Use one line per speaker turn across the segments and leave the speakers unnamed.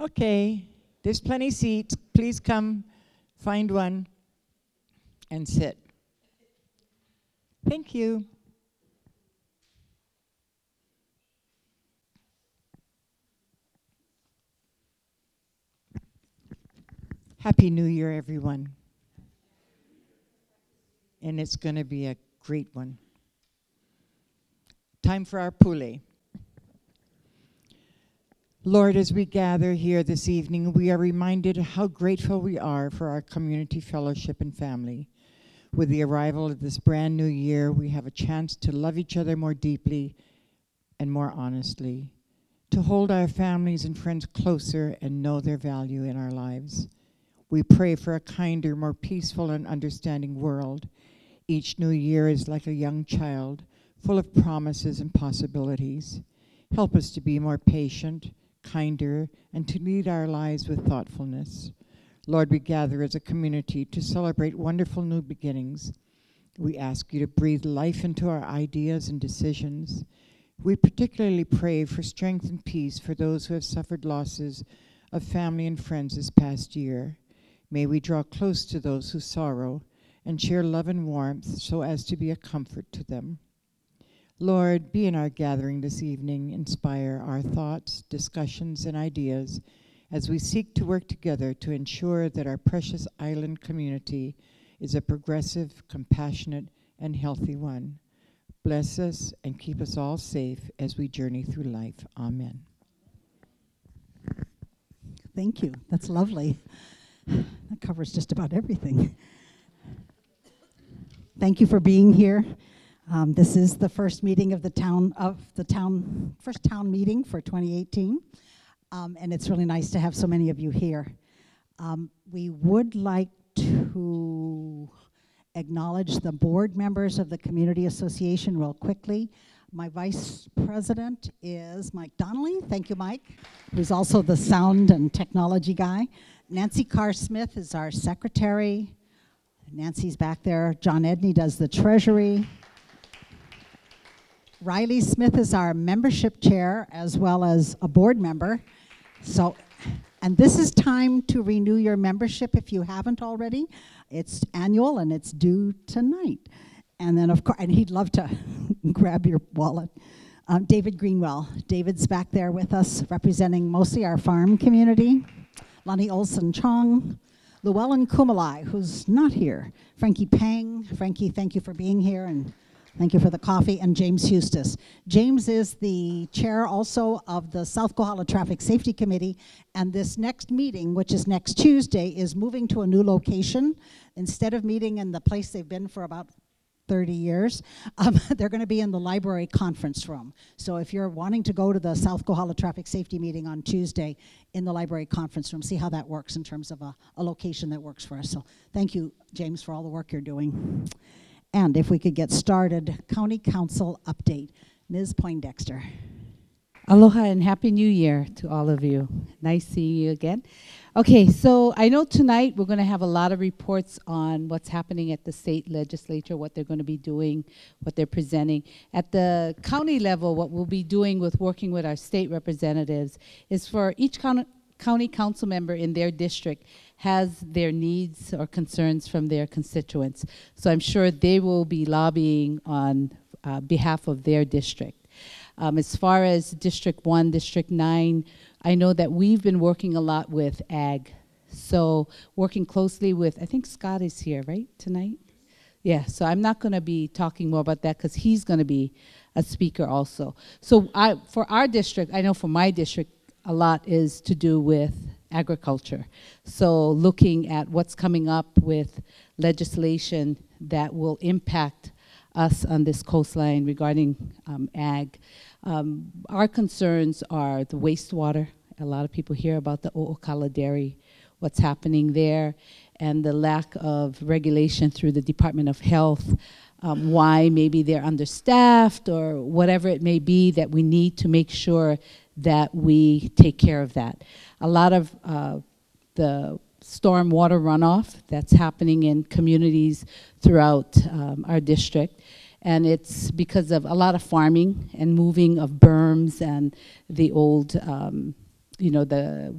Okay, there's plenty of seats. Please come find one and sit. Thank you. Happy New Year, everyone. And it's going to be a great one. Time for our pule. Lord, as we gather here this evening, we are reminded how grateful we are for our community fellowship and family. With the arrival of this brand new year, we have a chance to love each other more deeply and more honestly, to hold our families and friends closer and know their value in our lives. We pray for a kinder, more peaceful and understanding world. Each new year is like a young child, full of promises and possibilities. Help us to be more patient, kinder, and to lead our lives with thoughtfulness. Lord, we gather as a community to celebrate wonderful new beginnings. We ask you to breathe life into our ideas and decisions. We particularly pray for strength and peace for those who have suffered losses of family and friends this past year. May we draw close to those who sorrow and share love and warmth so as to be a comfort to them. Lord, be in our gathering this evening, inspire our thoughts, discussions, and ideas as we seek to work together to ensure that our precious island community is a progressive, compassionate, and healthy one. Bless us and keep us all safe as we journey through life. Amen.
Thank you. That's lovely. That covers just about everything. Thank you for being here. This is the first meeting of first town meeting for 2018, and it's really nice to have so many of you here. We would like to acknowledge the board members of the Community Association real quickly. My vice president is Mike Donnelly. Thank you, Mike, who's also the sound and technology guy. Nancy Carr-Smith is our secretary. Nancy's back there. John Edney does the treasury. Riley Smith is our membership chair as well as a board member. And this is time to renew your membership if you haven't already. It's annual and it's due tonight. And then of course, and he'd love to grab your wallet. David Greenwell. David's back there with us representing mostly our farm community. Lonnie Olson-Chong. Llewellyn Kumalai, who's not here. Frankie Pang. Frankie, thank you for being here, and thank you for the coffee. And James Hustis. James is the chair also of the South Kohala Traffic Safety Committee, and this next meeting, which is next Tuesday, is moving to a new location. Instead of meeting in the place they've been for about 30 years, they're going to be in the library conference room. So if you're wanting to go to the South Kohala Traffic Safety meeting on Tuesday in the library conference room, see how that works in terms of a location that works for us. So thank you, James, for all the work you're doing. And if we could get started, County Council update. Ms. Poindexter.
Aloha and Happy New Year to all of you. Nice seeing you again. Okay, so I know tonight we're going to have a lot of reports on what's happening at the state legislature, what they're going to be doing, what they're presenting. At the county level, what we'll be doing with working with our state representatives is for each county council member in their district has their needs or concerns from their constituents. So I'm sure they will be lobbying on behalf of their district. As far as District 1, District 9, I know that we've been working a lot with ag. So working closely with, I think Scott is here, right, tonight? Yeah, so I'm not going to be talking more about that because he's going to be a speaker also. So for our district, I know for my district, a lot is to do with agriculture. So looking at what's coming up with legislation that will impact us on this coastline regarding ag. Our concerns are the wastewater. A lot of people hear about the O'Okala Dairy, what's happening there, and the lack of regulation through the Department of Health, why maybe they're understaffed or whatever it may be, that we need to make sure that we take care of that. A lot of the storm water runoff that's happening in communities throughout our district. And it's because of a lot of farming and moving of berms and the old you know,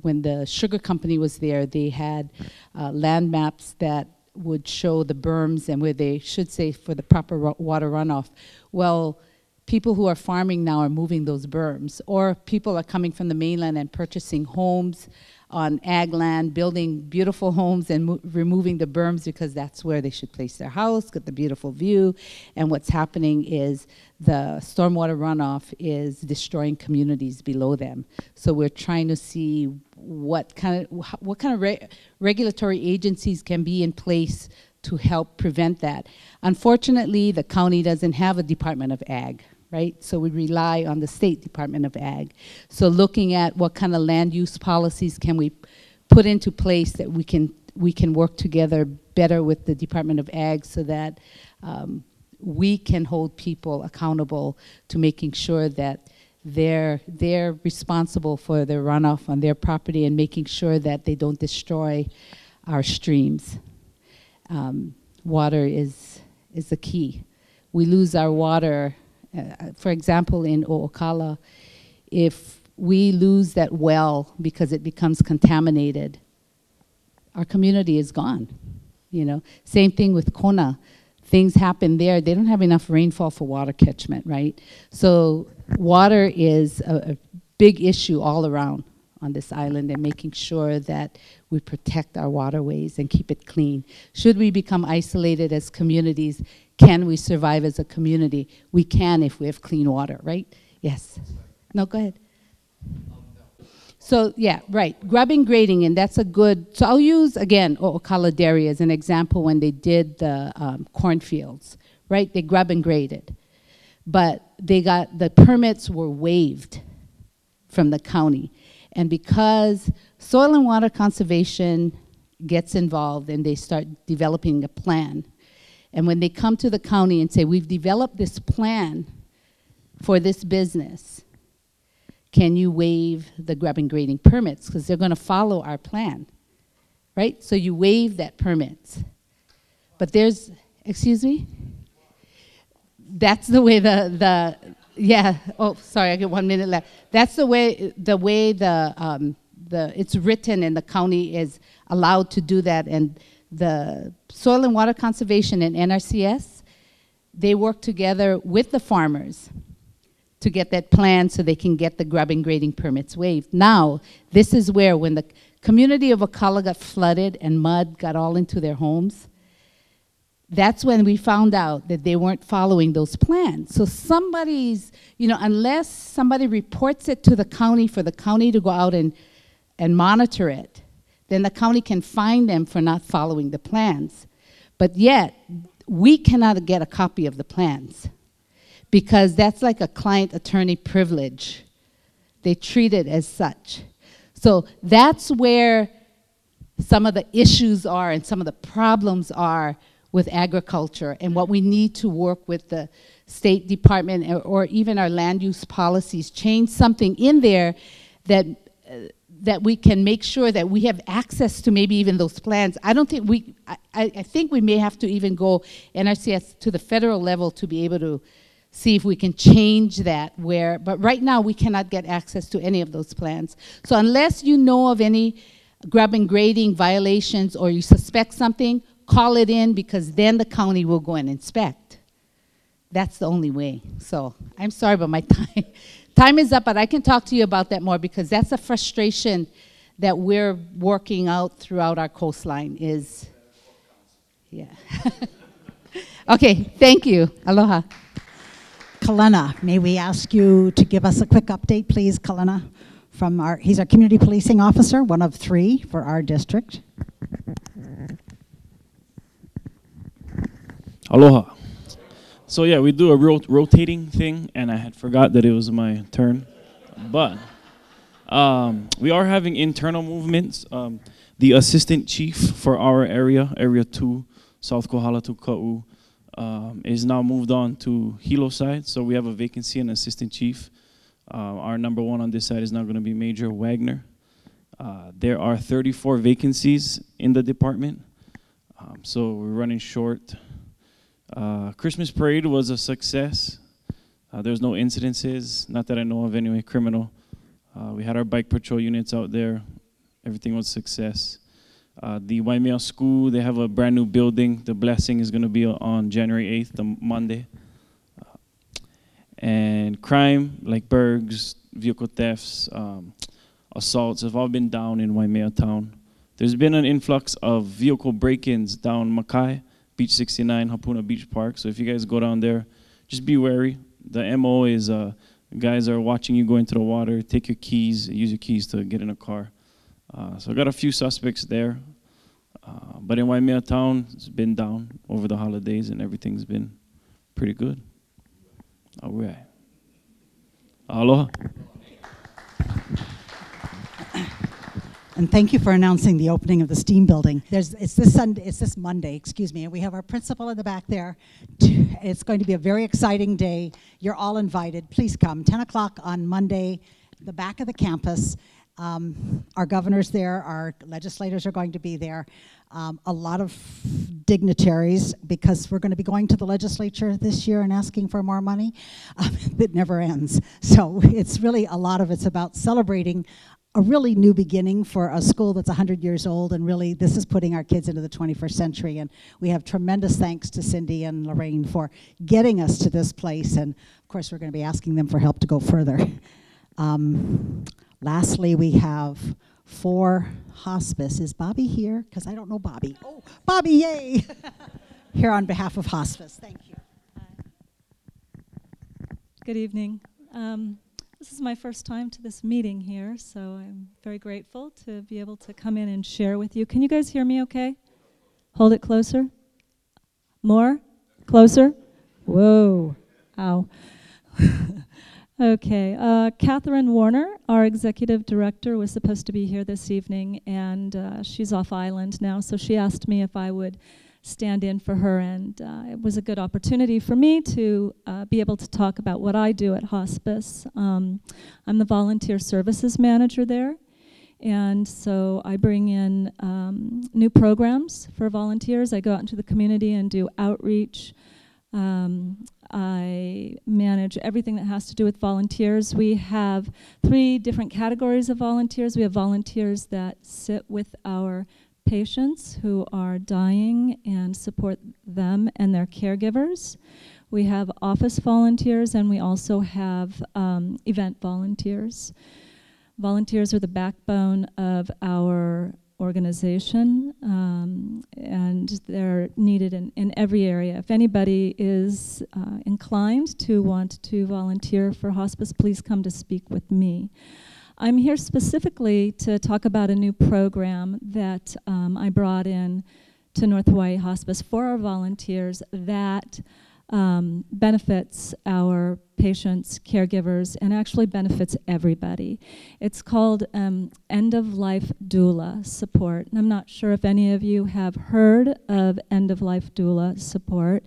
when the sugar company was there, they had land maps that would show the berms and where they should say for the proper water runoff. Well, people who are farming now are moving those berms, or people are coming from the mainland and purchasing homes on ag land, building beautiful homes and removing the berms because that's where they should place their house, get the beautiful view. And what's happening is the stormwater runoff is destroying communities below them. So we're trying to see what kind of regulatory agencies can be in place to help prevent that. Unfortunately, the county doesn't have a Department of Ag, right? So we rely on the State Department of Ag. So looking at what kind of land use policies can we put into place that we can work together better with the Department of Ag so that we can hold people accountable to making sure that they're responsible for their runoff on their property and making sure that they don't destroy our streams. Water is the key. We lose our water. For example, in O'Okala, if we lose that well because it becomes contaminated, our community is gone. You know, same thing with Kona. Things happen there. They don't have enough rainfall for water catchment, right? So water is a big issue all around on this island, and making sure that we protect our waterways and keep it clean. Should we become isolated as communities, can we survive as a community? We can if we have clean water, right? Yes. No, go ahead. So, yeah, right, grubbing grading, and that's a good, so I'll use, again, O'Okala Dairy as an example when they did the cornfields, right? They grub and graded, but the permits were waived from the county. And because Soil and Water Conservation gets involved and they start developing a plan, and when they come to the county and say, we've developed this plan for this business, can you waive the grub and grading permits? Because they're going to follow our plan, right? So you waive that permits. But there's, excuse me? That's the way yeah, oh, sorry, I get 1 minute left. That's the way it's written, and the county is allowed to do that. And the Soil and Water Conservation and NRCS, they work together with the farmers to get that plan so they can get the grub and grading permits waived. Now, this is where when the community of Ocala got flooded and mud got all into their homes, that's when we found out that they weren't following those plans. So somebody's, you know, unless somebody reports it to the county for the county to go out and monitor it, then the county can fine them for not following the plans. But yet, we cannot get a copy of the plans because that's like a client-attorney privilege. They treat it as such. So that's where some of the issues are and some of the problems are with agriculture, and what we need to work with the State Department or even our land use policies, change something in there that we can make sure that we have access to maybe even those plans. I don't think I think we may have to even go NRCS to the federal level to be able to see if we can change that but right now we cannot get access to any of those plans. So unless you know of any grub and grading violations or you suspect something, call it in, because then the county will go and inspect. That's the only way. So I'm sorry, but my time is up, but I can talk to you about that more because that's a frustration that we're working out throughout our coastline is, yeah. Okay, thank you. Aloha.
Kalena, may we ask you to give us a quick update, please, Kalena, he's our community policing officer, one of 3 for our district.
Aloha. So yeah, we do a rotating thing, and I had forgot that it was my turn. But we are having internal movements. The assistant chief for our area, Area 2, South Kohala to Ka'u, is now moved on to Hilo side. So we have a vacancy, an assistant chief. Our number 1 on this side is now going to be Major Wagner. There are 34 vacancies in the department. So we're running short. Christmas parade was a success. There's no incidences, not that I know of anyway, criminal. We had our bike patrol units out there. Everything was a success. The Waimea school, they have a brand new building. The blessing is going to be on January 8th, the Monday. And crime, like burgs, vehicle thefts, assaults, have all been down in Waimea town. There's been an influx of vehicle break-ins down Makai, Beach 69, Hapuna Beach Park. So if you guys go down there, just be wary. The MO is guys are watching you go into the water, take your keys, use your keys to get in a car. So I got a few suspects there. But in Waimea town, it's been down over the holidays and everything's been pretty good. All right. Aloha.
And thank you for announcing the opening of the STEAM building. It's this Monday, excuse me, and we have our principal in the back there. It's going to be a very exciting day. You're all invited. Please come. 10 o'clock on Monday, the back of the campus. Our governor's there, our legislators are going to be there, a lot of dignitaries, because we're going to be going to the legislature this year and asking for more money. That never ends. So it's really, a lot of it's about celebrating a really new beginning for a school that's 100 years old, and really this is putting our kids into the 21st century. And we have tremendous thanks to Cindy and Lorraine for getting us to this place, and of course we're going to be asking them for help to go further. Lastly, we have for Hospice. Is Bobby here? Because I don't know Bobby. Oh, Bobby, yay! Here on behalf of Hospice. Thank you.
Good evening. This is my first time to this meeting here, so I'm very grateful to be able to come in and share with you. Can you guys hear me okay? Hold it closer. More? Closer? Whoa. Ow. Okay. Catherine Warner, our executive director, was supposed to be here this evening, and she's off island now, so she asked me if I would stand in for her, and it was a good opportunity for me to be able to talk about what I do at Hospice. I'm the volunteer services manager there, and so I bring in new programs for volunteers. I go out into the community and do outreach. I manage everything that has to do with volunteers. We have 3 different categories of volunteers. We have volunteers that sit with our patients who are dying and support them and their caregivers. We have office volunteers, and we also have event volunteers. Volunteers are the backbone of our organization, and they're needed in every area. If anybody is inclined to want to volunteer for Hospice, please come to speak with me. I'm here specifically to talk about a new program that I brought in to North Hawaii Hospice for our volunteers that benefits our patients, caregivers, and actually benefits everybody. It's called end-of-life doula support. And I'm not sure if any of you have heard of end-of-life doula support.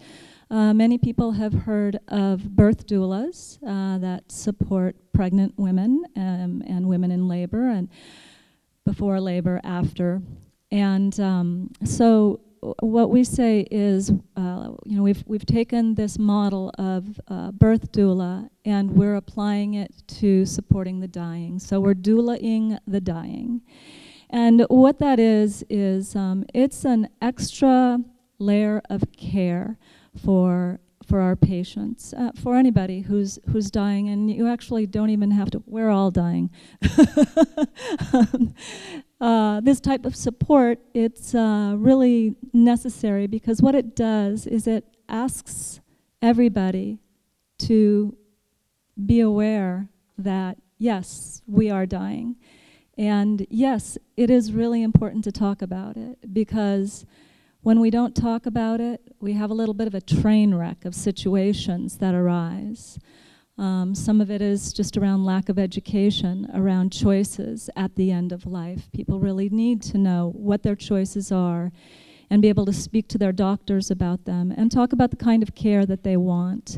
Many people have heard of birth doulas that support pregnant women and women in labor, and before labor, after. And so what we say is, we've taken this model of birth doula and we're applying it to supporting the dying. So we're doulaing the dying. And what that is it's an extra layer of care for our patients, for anybody who's dying, and you actually don't even have to, we're all dying. This type of support, it's really necessary, because what it does is it asks everybody to be aware that, yes, we are dying. And yes, it is really important to talk about it, because when we don't talk about it, we have a little bit of a train wreck of situations that arise. Some of it is just around lack of education, around choices at the end of life. People really need to know what their choices are and be able to speak to their doctors about them and talk about the kind of care that they want.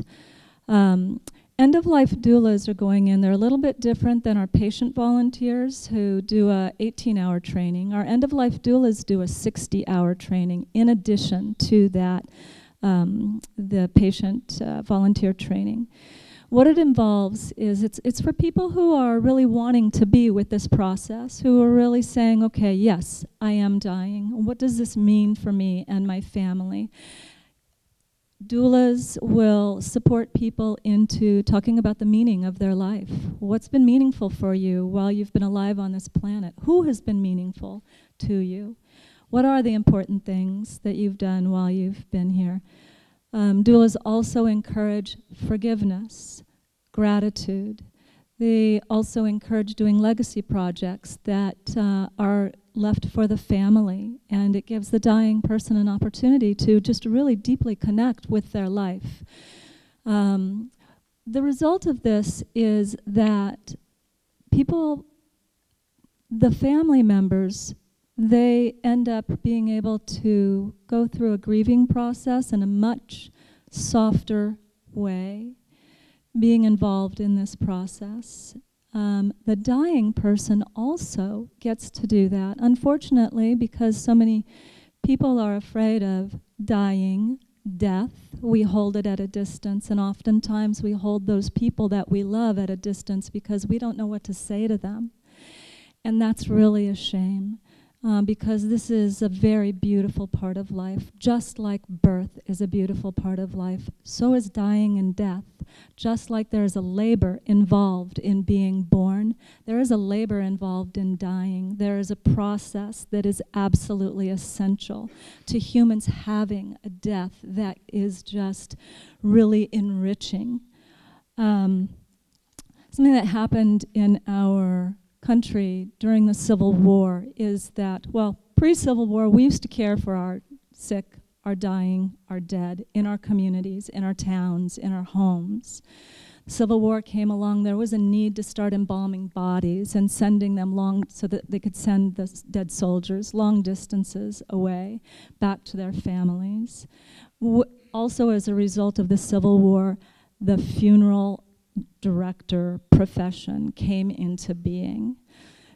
End-of-life doulas are going in. They're a little bit different than our patient volunteers who do a 18-hour training. Our end-of-life doulas do a 60-hour training in addition to that, the patient volunteer training. What it involves is it's for people who are really wanting to be with this process, who are really saying, okay, yes, I am dying. What does this mean for me and my family? Doulas will support people into talking about the meaning of their life. What's been meaningful for you while you've been alive on this planet? Who has been meaningful to you? What are the important things that you've done while you've been here? Doulas also encourage forgiveness, gratitude. They also encourage doing legacy projects that are left for the family, and it gives the dying person an opportunity to just really deeply connect with their life. The result of this is that people, the family members, they end up being able to go through a grieving process in a much softer way, being involved in this process. The dying person also gets to do that. Unfortunately, because so many people are afraid of dying, death, we hold it at a distance, and oftentimes we hold those people that we love at a distance because we don't know what to say to them. And that's really a shame. Because this is a very beautiful part of life. Just like birth is a beautiful part of life, so is dying and death. Just like there is a labor involved in being born, there is a labor involved in dying. There is a process that is absolutely essential to humans having a death that is just really enriching. Something that happened in our country during the Civil War is that, well, pre-Civil War, we used to care for our sick, our dying, our dead in our communities, in our towns, in our homes. The Civil War came along, there was a need to start embalming bodies and sending them long, so that they could send the dead soldiers long distances away, back to their families. Also, as a result of the Civil War, the funeral director profession came into being.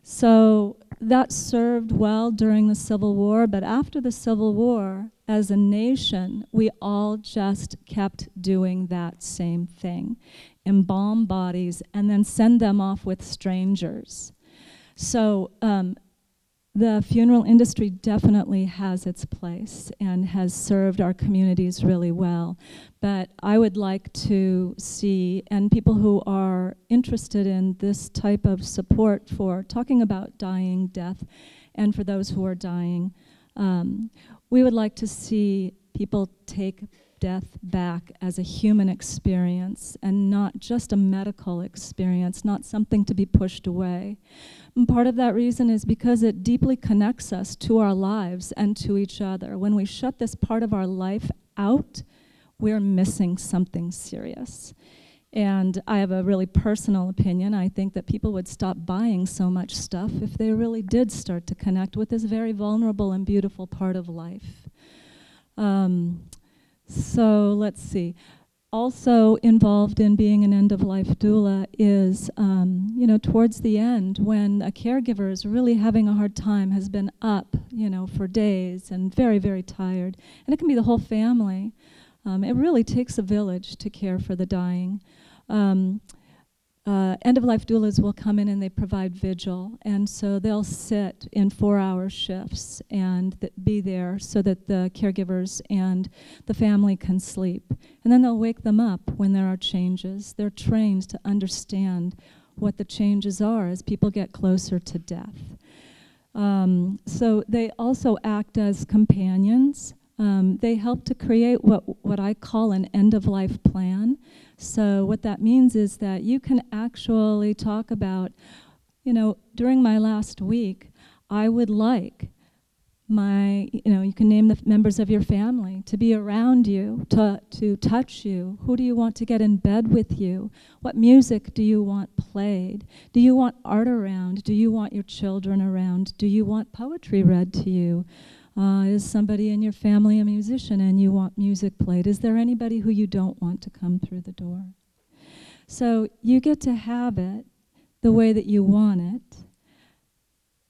So that served well during the Civil War, but after the Civil War, as a nation, we all just kept doing that same thing. Embalm bodies and then send them off with strangers. So the funeral industry definitely has its place and has served our communities really well. But I would like to see, and people who are interested in this type of support for talking about dying, death, and for those who are dying, we would like to see people take death back as a human experience and not just a medical experience, not something to be pushed away. And part of that reason is because it deeply connects us to our lives and to each other. When we shut this part of our life out, we're missing something serious. And I have a really personal opinion. I think that people would stop buying so much stuff if they really did start to connect with this very vulnerable and beautiful part of life. So let's see. Also involved in being an end-of-life doula is, towards the end, when a caregiver is really having a hard time, has been up, for days and very, very tired, and it can be the whole family. It really takes a village to care for the dying. End-of-life doulas will come in and they provide vigil, and so they'll sit in 4-hour shifts and be there so that the caregivers and the family can sleep. And then they'll wake them up when there are changes. They're trained to understand what the changes are as people get closer to death. So they also act as companions. They help to create what I call an end-of-life plan. So what that means is that you can actually talk about, during my last week, I would like you can name the members of your family to be around you, to touch you. Who do you want to get in bed with you? What music do you want played? Do you want art around? Do you want your children around? Do you want poetry read to you? Is somebody in your family a musician and you want music played? Is there anybody who you don't want to come through the door? So you get to have it the way that you want it,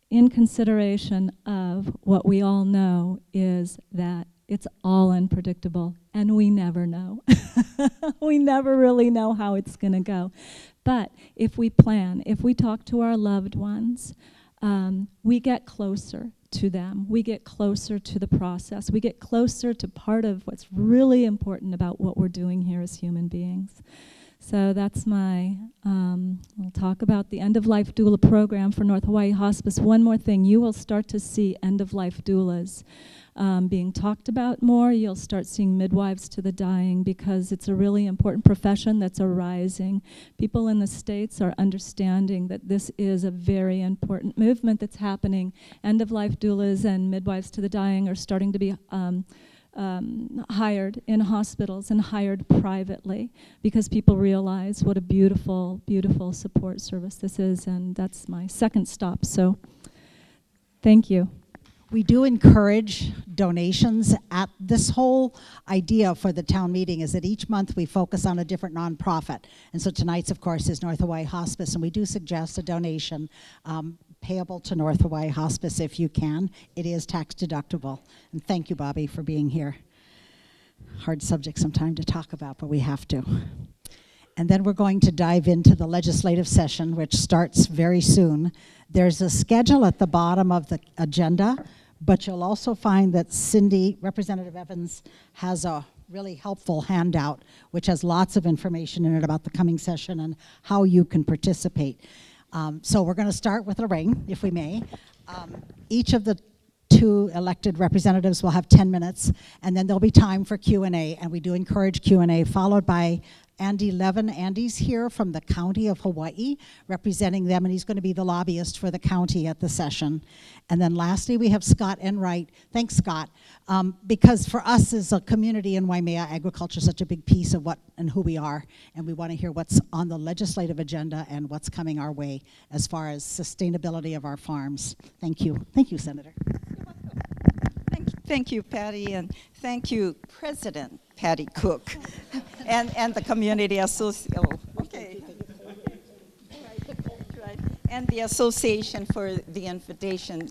in consideration of what we all know is that It's all unpredictable, and we never know. We never really know how it's going to go. But if we plan, if we talk to our loved ones, we get closer to them. We get closer to the process. We get closer to part of what's really important about what we're doing here as human beings. So that's we'll talk about the end-of-life doula program for North Hawaii Hospice. One more thing, you will start to see end-of-life doulas being talked about more. You'll start seeing midwives to the dying, because it's a really important profession that's arising. People in the States are understanding that this is a very important movement that's happening. End-of-life doulas and midwives to the dying are starting to be hired in hospitals and hired privately, because people realize what a beautiful, beautiful support service this is. And that's my second stop. So thank you.
We do encourage donations. At this whole idea for the town meeting is that each month we focus on a different nonprofit. And so tonight's, of course, is North Hawaii Hospice, and we do suggest a donation payable to North Hawaii Hospice if you can. It is tax deductible. And thank you, Bobby, for being here. Hard subject sometime to talk about, but we have to. And then we're going to dive into the legislative session, which starts very soon. There's a schedule at the bottom of the agenda, but you'll also find that Cindy, Representative Evans, has a really helpful handout, which has lots of information in it about the coming session and how you can participate. So we're going to start with Lorraine, if we may. Each of the 2 elected representatives will have 10 minutes, and then there'll be time for Q&A, and we do encourage Q&A, followed by Andy Levin. Andy's here from the County of Hawaii, representing them, and he's going to be the lobbyist for the county at the session. And then lastly, we have Scott Enright. Thanks, Scott. Because for us as a community in Waimea, agriculture is such a big piece of what and who we are, and we want to hear what's on the legislative agenda and what's coming our way as far as sustainability of our farms. Thank you. Thank you, Senator.
Thank you, Patty, and thank you, President Patty Cook, and the community association. Oh, okay. Right. And the association for the invitation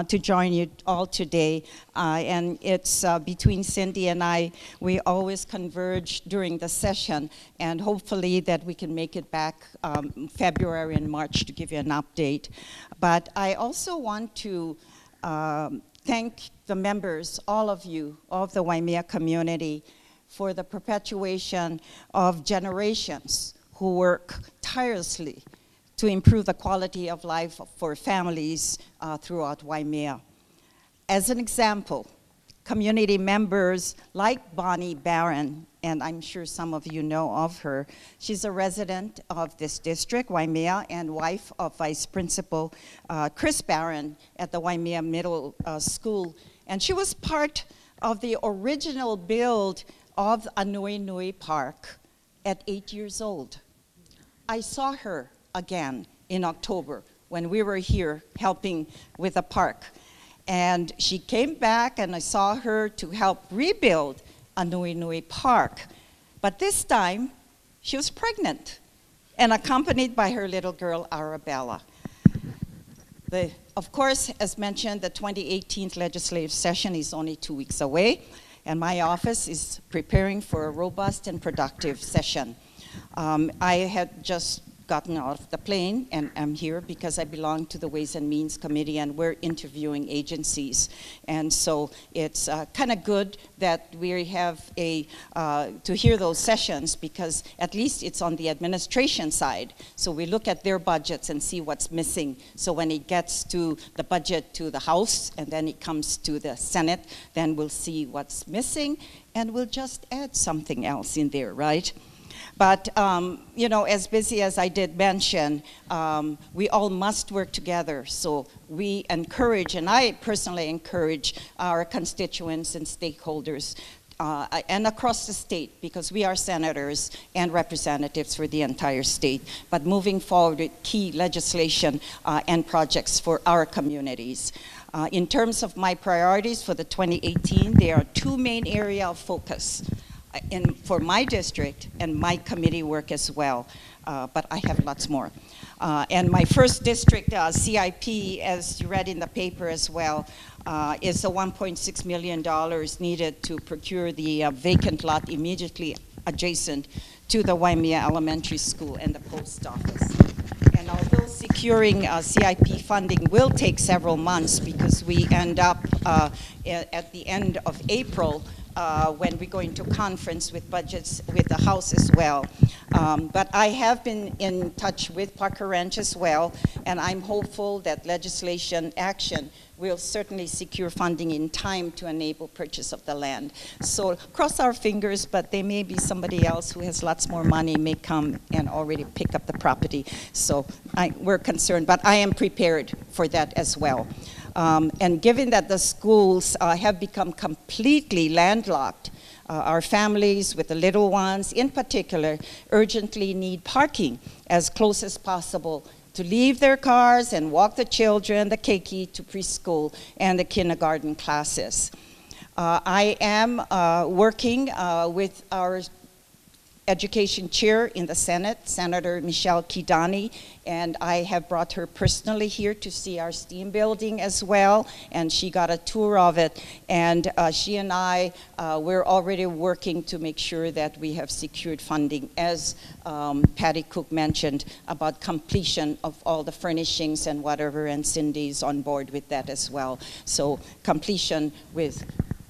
to join you all today. And it's between Cindy and I, we always converge during the session, and hopefully that we can make it back February and March to give you an update. But I also want to thank the members, all of you, of the Waimea community, for the perpetuation of generations who work tirelessly to improve the quality of life for families throughout Waimea. As an example, community members like Bonnie Barron, and I'm sure some of you know of her. She's a resident of this district, Waimea, and wife of Vice Principal Chris Barron at the Waimea Middle School. And she was part of the original build of Anui Nui Park at 8 years old. I saw her again in October when we were here helping with the park. And she came back, and I saw her to help rebuild Anui Nui Park. But this time, she was pregnant and accompanied by her little girl, Arabella. Of course, as mentioned, the 2018 legislative session is only 2 weeks away, and my office is preparing for a robust and productive session. I had just gotten off the plane, and I'm here because I belong to the Ways and Means Committee, and we're interviewing agencies. And so it's kind of good that we have to hear those sessions, because at least it's on the administration side. So we look at their budgets and see what's missing. So when it gets to the budget to the House, and then it comes to the Senate, then we'll see what's missing, and we'll just add something else in there, right? But, you know, as busy as I did mention, we all must work together. So we encourage, and I personally encourage our constituents and stakeholders and across the state, because we are senators and representatives for the entire state, but moving forward with key legislation and projects for our communities. In terms of my priorities for the 2018, there are 2 main areas of focus for my district and my committee work as well. but I have lots more. And my first district CIP, as you read in the paper as well, is the $1.6 million needed to procure the vacant lot immediately adjacent to the Waimea Elementary School and the post office. And although securing CIP funding will take several months because we end up at the end of April when we go into conference with budgets with the House as well. But I have been in touch with Parker Ranch as well, and I'm hopeful that legislation action will certainly secure funding in time to enable purchase of the land. So cross our fingers, but there may be somebody else who has lots more money may come and already pick up the property. So we're concerned, but I am prepared for that as well. And given that the schools have become completely landlocked, our families with the little ones in particular urgently need parking as close as possible to leave their cars and walk the children, the keiki, to preschool and the kindergarten classes. I am working with our education chair in the Senate, Senator Michelle Kidani, and I have brought her personally here to see our STEAM building as well, and she got a tour of it, and she and I, we're already working to make sure that we have secured funding, as Patty Cook mentioned, about completion of all the furnishings and whatever, and Cindy's on board with that as well. So completion with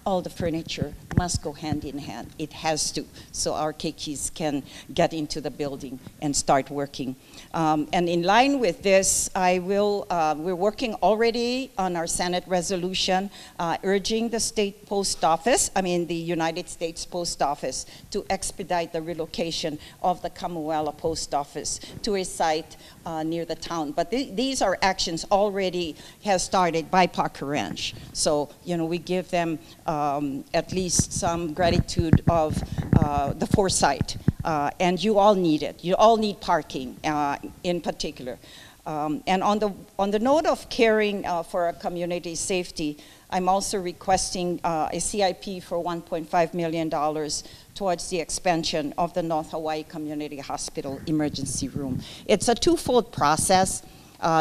all the furniture must go hand in hand. It has to, so our keikis can get into the building and start working. And in line with this, we're working already on our Senate resolution urging the state post office, the United States Post Office, to expedite the relocation of the Kamuela Post Office to a site near the town. But these are actions already have started by Parker Ranch. So, we give them at least some gratitude of the foresight. And you all need it. You all need parking in particular. And on the note of caring for our community safety, I'm also requesting a CIP for $1.5 million towards the expansion of the North Hawaii Community Hospital emergency room. It's a twofold process.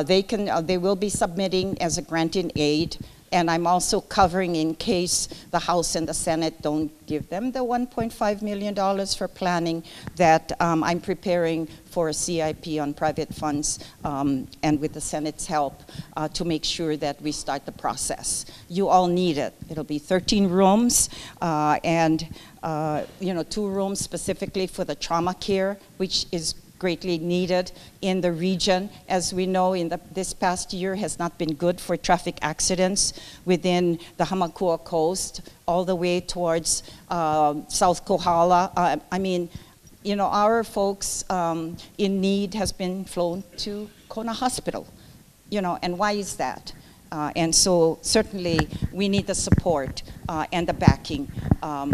They will be submitting as a grant in aid, and I'm also covering in case the House and the Senate don't give them the $1.5 million for planning, that I'm preparing for a CIP on private funds and with the Senate's help to make sure that we start the process. You all need it. It'll be 13 rooms and 2 rooms specifically for the trauma care, which is greatly needed in the region. As we know, this past year has not been good for traffic accidents within the Hamakua coast, all the way towards South Kohala. Our folks in need has been flown to Kona Hospital, and why is that? And so certainly we need the support and the backing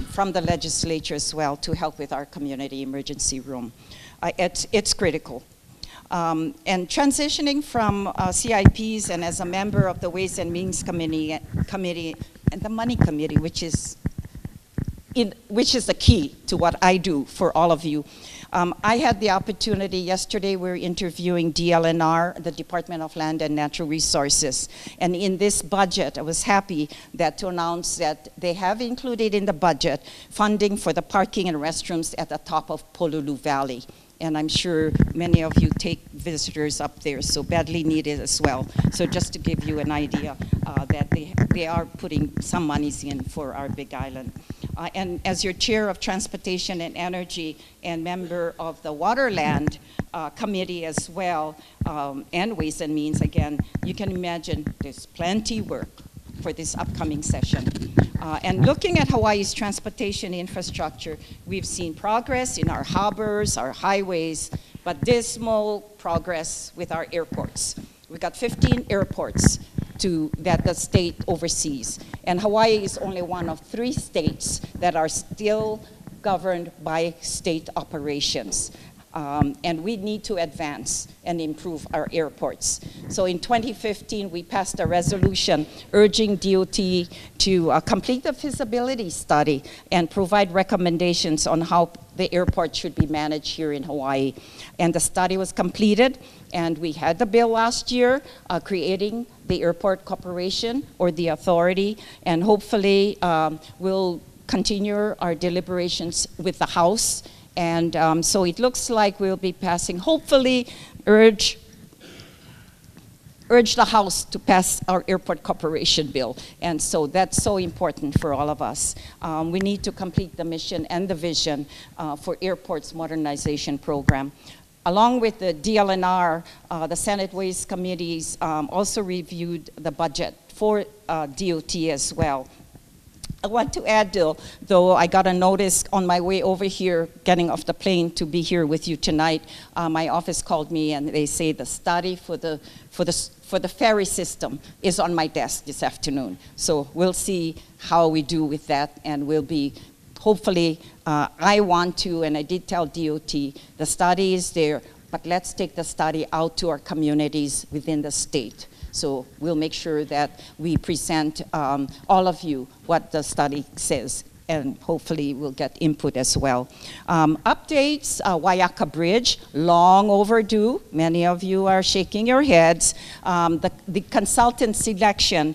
from the legislature as well to help with our community emergency room. It's critical. And transitioning from CIPs and as a member of the Ways and Means Committee and the Money Committee, which is the key to what I do for all of you. I had the opportunity yesterday, we were interviewing DLNR, the Department of Land and Natural Resources. And in this budget, I was happy to announce that they have included in the budget funding for the parking and restrooms at the top of Pololu Valley. And I'm sure many of you take visitors up there, so badly needed as well. So just to give you an idea that they are putting some monies in for our Big Island. And as your chair of Transportation and Energy and member of the Waterland Committee as well, and Ways and Means, again, you can imagine there's plenty work for this upcoming session. And looking at Hawaii's transportation infrastructure, we've seen progress in our harbors, our highways, but dismal progress with our airports. We've got 15 airports that the state oversees. And Hawaii is only one of 3 states that are still governed by state operations. And we need to advance and improve our airports. So in 2015, we passed a resolution urging DOT to complete the feasibility study and provide recommendations on how the airport should be managed here in Hawaii. And the study was completed, and we had the bill last year creating the Airport Corporation or the authority, and hopefully we'll continue our deliberations with the House. And so it looks like we'll be passing, hopefully urge the House to pass our Airport Corporation bill. And so that's so important for all of us. We need to complete the mission and the vision for airports modernization program. Along with the DLNR, the Senate Ways Committees also reviewed the budget for DOT as well. I want to add, though I got a notice on my way over here, getting off the plane to be here with you tonight. My office called me and they say the study for the ferry system is on my desk this afternoon. So we'll see how we do with that, and we'll be hopefully. I want to, and I did tell DOT, the study is there, but let's take the study out to our communities within the state. So we'll make sure that we present all of you what the study says, and hopefully we'll get input as well. Updates, Waiaka Bridge, long overdue. Many of you are shaking your heads. The consultant selection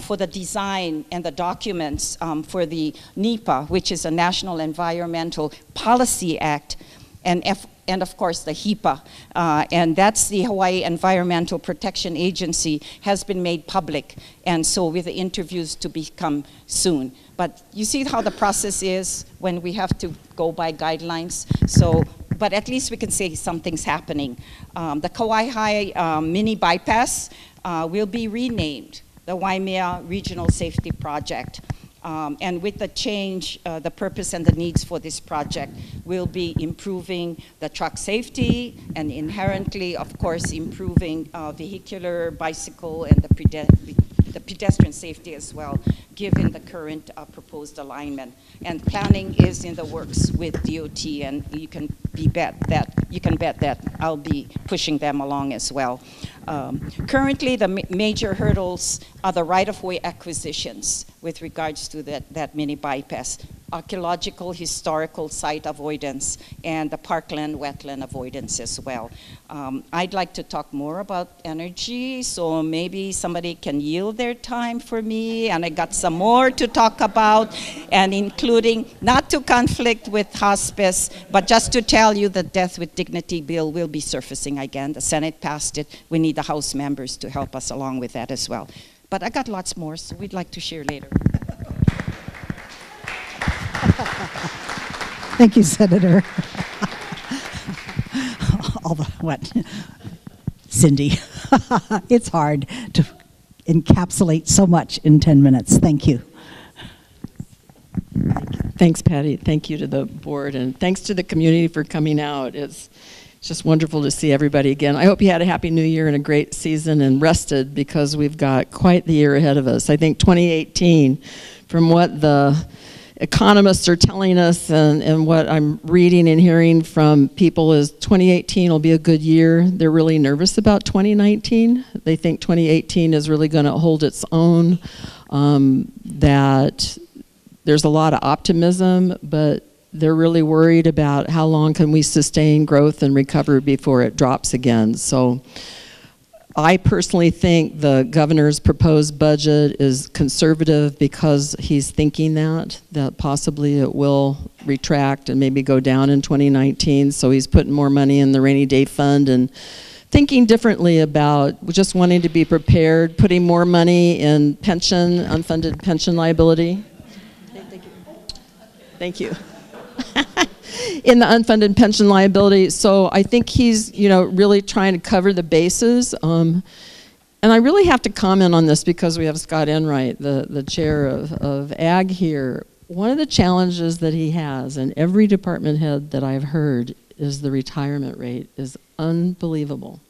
for the design and the documents for the NEPA, which is a National Environmental Policy Act, and of course the HEPA, and that's the Hawaii Environmental Protection Agency, has been made public, and so with the interviews to become soon. But you see how the process is when we have to go by guidelines. So, but at least we can say something's happening. The Kauai High mini bypass will be renamed the Waimea Regional Safety Project. And with the change, the purpose and the needs for this project will be improving the truck safety and inherently, of course, improving vehicular, bicycle, and the pedestrian safety as well, given the current proposed alignment. And planning is in the works with DOT, and you can bet that I'll be pushing them along as well. Currently, the major hurdles are the right-of-way acquisitions with regards to that mini bypass, archaeological historical site avoidance, and the parkland wetland avoidance as well. I'd like to talk more about energy, so maybe somebody can yield their time for me, and I got some more to talk about, and including not to conflict with hospice, but just to tell you the Death with Dignity bill will be surfacing again. The Senate passed it. We need the House members to help us along with that as well. But I got lots more, so we'd like to share later.
Thank you, Senator. Cindy, it's hard to encapsulate so much in 10 minutes. Thank you.
Thanks, Patty. Thank you to the board, and thanks to the community for coming out. It's just wonderful to see everybody again. I hope you had a happy new year and a great season and rested, because we've got quite the year ahead of us. I think 2018, from what the economists are telling us and what I'm reading and hearing from people, is 2018 will be a good year. They're really nervous about 2019. They think 2018 is really going to hold its own, that there's a lot of optimism, but they're really worried about how long can we sustain growth and recover before it drops again. So I personally think the governor's proposed budget is conservative because he's thinking that possibly it will retract and maybe go down in 2019. So he's putting more money in the rainy day fund and thinking differently about just wanting to be prepared, putting more money in pension, unfunded pension liability. Thank you. In the unfunded pension liability. So I think he's, really trying to cover the bases. And I really have to comment on this because we have Scott Enright, the chair of Ag here. One of the challenges that he has, and every department head that I've heard, is the retirement rate is unbelievable.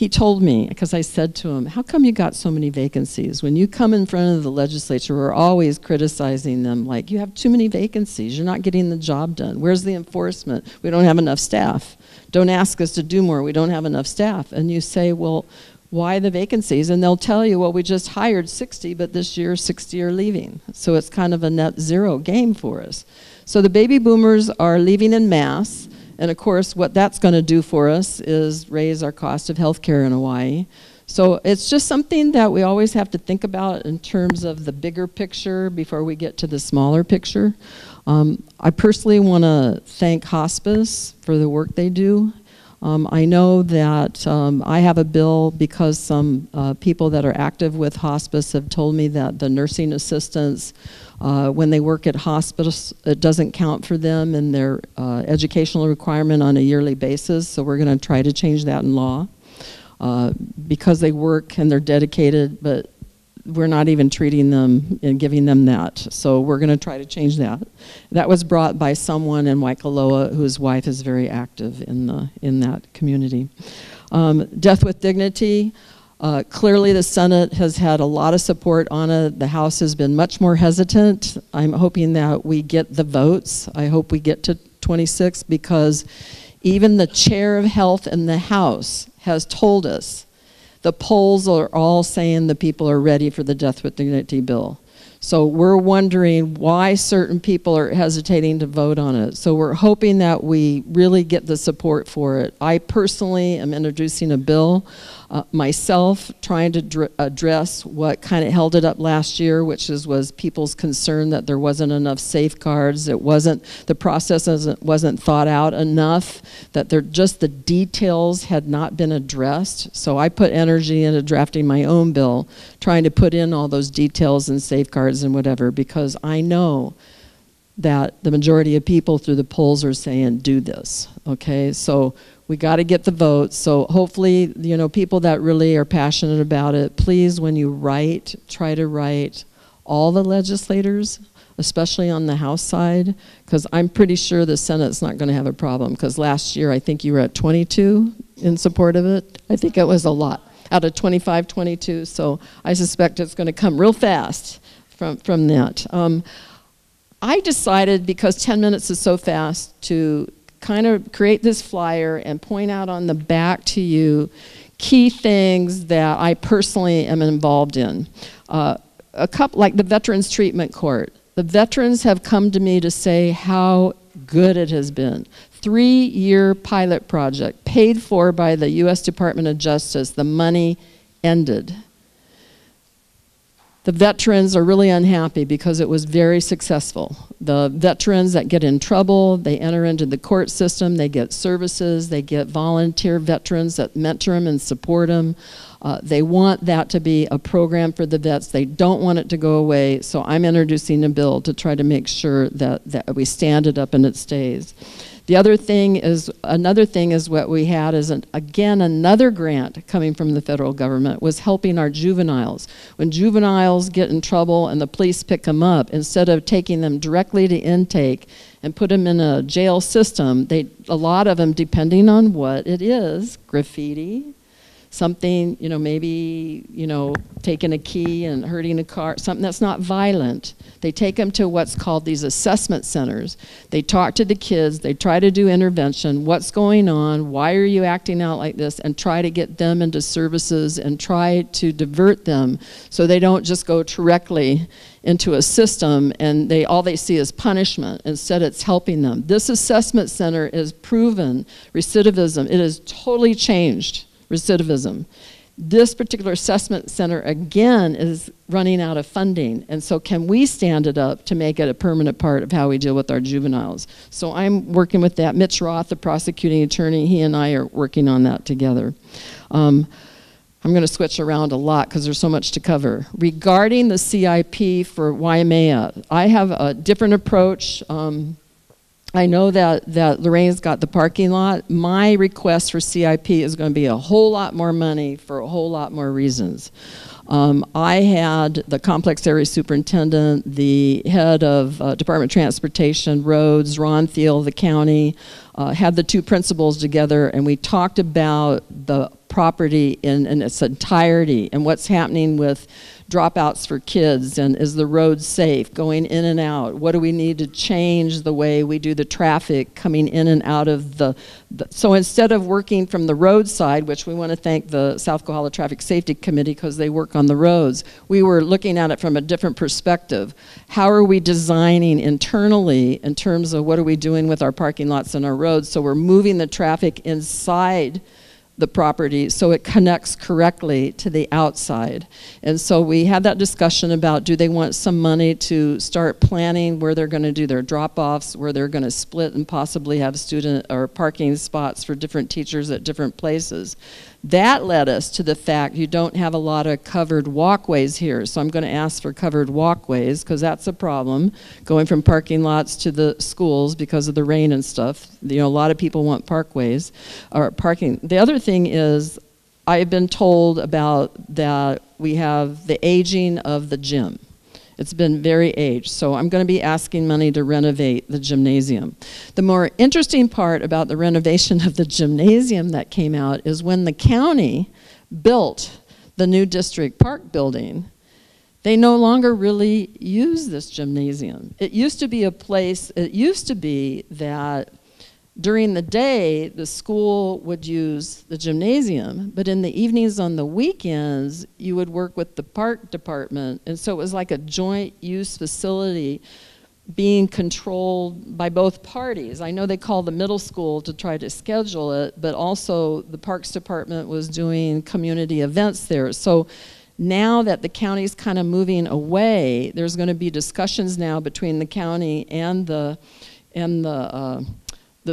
he told me, because I said to him, how come you got so many vacancies? When you come in front of the legislature, we're always criticizing them, like, you have too many vacancies. You're not getting the job done. Where's the enforcement? We don't have enough staff. Don't ask us to do more. We don't have enough staff. And you say, well, why the vacancies? And they'll tell you, well, we just hired 60, but this year 60 are leaving. So it's kind of a net zero game for us. So the baby boomers are leaving en masse. And of course, what that's going to do for us is raise our cost of health care in Hawaii. So it's just something that we always have to think about in terms of the bigger picture before we get to the smaller picture. I personally want to thank Hospice for the work they do. I know that I have a bill because some people that are active with Hospice have told me that the nursing assistants, when they work at Hospice, it doesn't count for them in their educational requirement on a yearly basis. So we're going to try to change that in law because they work and they're dedicated, but we're not even treating them and giving them that. So we're going to try to change that. That was brought by someone in Waikoloa whose wife is very active in that community. Death with dignity. Clearly the Senate has had a lot of support on it. The House has been much more hesitant. I'm hoping that we get the votes. I hope we get to 26 because even the chair of health in the House has told us the polls are all saying the people are ready for the Death with Dignity bill. So we're wondering why certain people are hesitating to vote on it. So we're hoping that we really get the support for it. I personally am introducing a bill myself, trying to address what kind of held it up last year, which was people's concern that there wasn't enough safeguards. The process wasn't thought out enough, that just the details had not been addressed. So I put energy into drafting my own bill, trying to put in all those details and safeguards and whatever, because I know that the majority of people through the polls are saying, do this, okay? So we got to get the votes. So hopefully, people that really are passionate about it, please, when you write, try to write all the legislators, especially on the House side, because I'm pretty sure the Senate's not going to have a problem, because last year I think you were at 22 in support of it. I think it was a lot, out of 25, 22, so I suspect it's going to come real fast from that. I decided, because 10 minutes is so fast, to kind of create this flyer and point out on the back to you key things that I personally am involved in. A couple, like the Veterans Treatment Court. The veterans have come to me to say how good it has been. 3-year pilot project paid for by the U.S. Department of Justice. The money ended. The veterans are really unhappy because it was very successful. The veterans that get in trouble, they enter into the court system, they get services, they get volunteer veterans that mentor them and support them. They want that to be a program for the vets. They don't want it to go away, so I'm introducing a bill to try to make sure that we stand it up and it stays. The other thing is, another thing is what we had is, again, another grant coming from the federal government was helping our juveniles. When juveniles get in trouble and the police pick them up, instead of taking them directly to intake and put them in a jail system, a lot of them, depending on what it is, graffiti, something, maybe, taking a key and hurting a car, something that's not violent. They take them to what's called these assessment centers. They talk to the kids, they try to do intervention, what's going on, why are you acting out like this, and try to get them into services and try to divert them so they don't just go directly into a system and all they see is punishment. Instead, it's helping them. This assessment center is proven recidivism. It has totally changed recidivism. This particular assessment center, again, is running out of funding. And so can we stand it up to make it a permanent part of how we deal with our juveniles? So I'm working with that. Mitch Roth, the prosecuting attorney, he and I are working on that together. I'm going to switch around a lot because there's so much to cover. Regarding the CIP for Waimea, I have a different approach. I know that Lorraine's got the parking lot. My request for CIP is going to be a whole lot more money for a whole lot more reasons. I had the complex area superintendent, the head of Department of Transportation, Roads, Ron Thiel, the county, had the two principals together, and we talked about the property in its entirety and what's happening with dropouts for kids, and is the road safe going in and out? What do we need to change the way we do the traffic coming in and out of so instead of working from the roadside, which we want to thank the South Kohala Traffic Safety Committee because they work on the roads, we were looking at it from a different perspective. How are we designing internally in terms of what are we doing with our parking lots and our roads, so we're moving the traffic inside the property so it connects correctly to the outside. And so we had that discussion about, do they want some money to start planning where they're going to do their drop-offs, where they're going to split and possibly have student or parking spots for different teachers at different places. That led us to the fact you don't have a lot of covered walkways here. So I'm going to ask for covered walkways because that's a problem, going from parking lots to the schools because of the rain and stuff. You know, a lot of people want parkways or parking. The other thing is, I've been told about that we have the aging of the gym. It's been very aged, so I'm going to be asking money to renovate the gymnasium. The more interesting part about the renovation of the gymnasium that came out is when the county built the new district park building, they no longer really use this gymnasium. It used to be a place, it used to be that during the day, the school would use the gymnasium, but in the evenings on the weekends, you would work with the park department. And so it was like a joint use facility being controlled by both parties. I know they called the middle school to try to schedule it, but also the parks department was doing community events there. So now that the county's kind of moving away, there's going to be discussions now between the county and the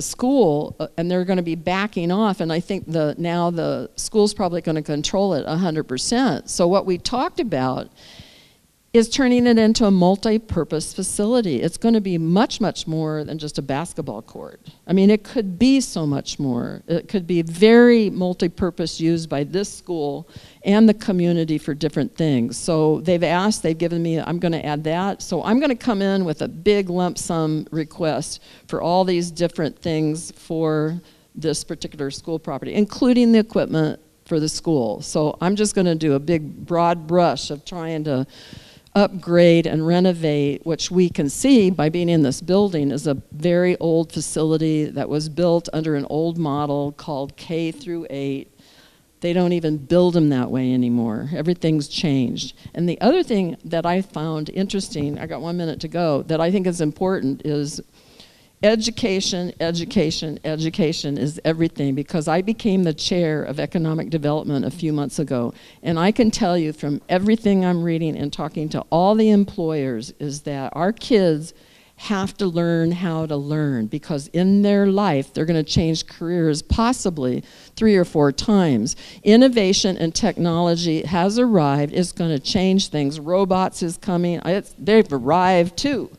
school, and they're going to be backing off, and I think now the school's probably going to control it 100%. So what we talked about is turning it into a multi-purpose facility. It's going to be much, much more than just a basketball court. I mean, it could be so much more. It could be very multi-purpose used by this school and the community for different things. So they've asked, they've given me, I'm going to add that. So I'm going to come in with a big lump sum request for all these different things for this particular school property, including the equipment for the school. So I'm just going to do a big broad brush of trying to upgrade and renovate, which we can see by being in this building is a very old facility that was built under an old model called K through 8. They don't even build them that way anymore. Everything's changed. And the other thing that I found interesting, I got 1 minute to go, that I think is important is education, education, education is everything, because I became the chair of economic development a few months ago, and I can tell you from everything I'm reading and talking to all the employers is that our kids have to learn how to learn, because in their life they're going to change careers possibly 3 or 4 times. Innovation and technology has arrived. It's going to change things. Robots is coming. They've arrived too.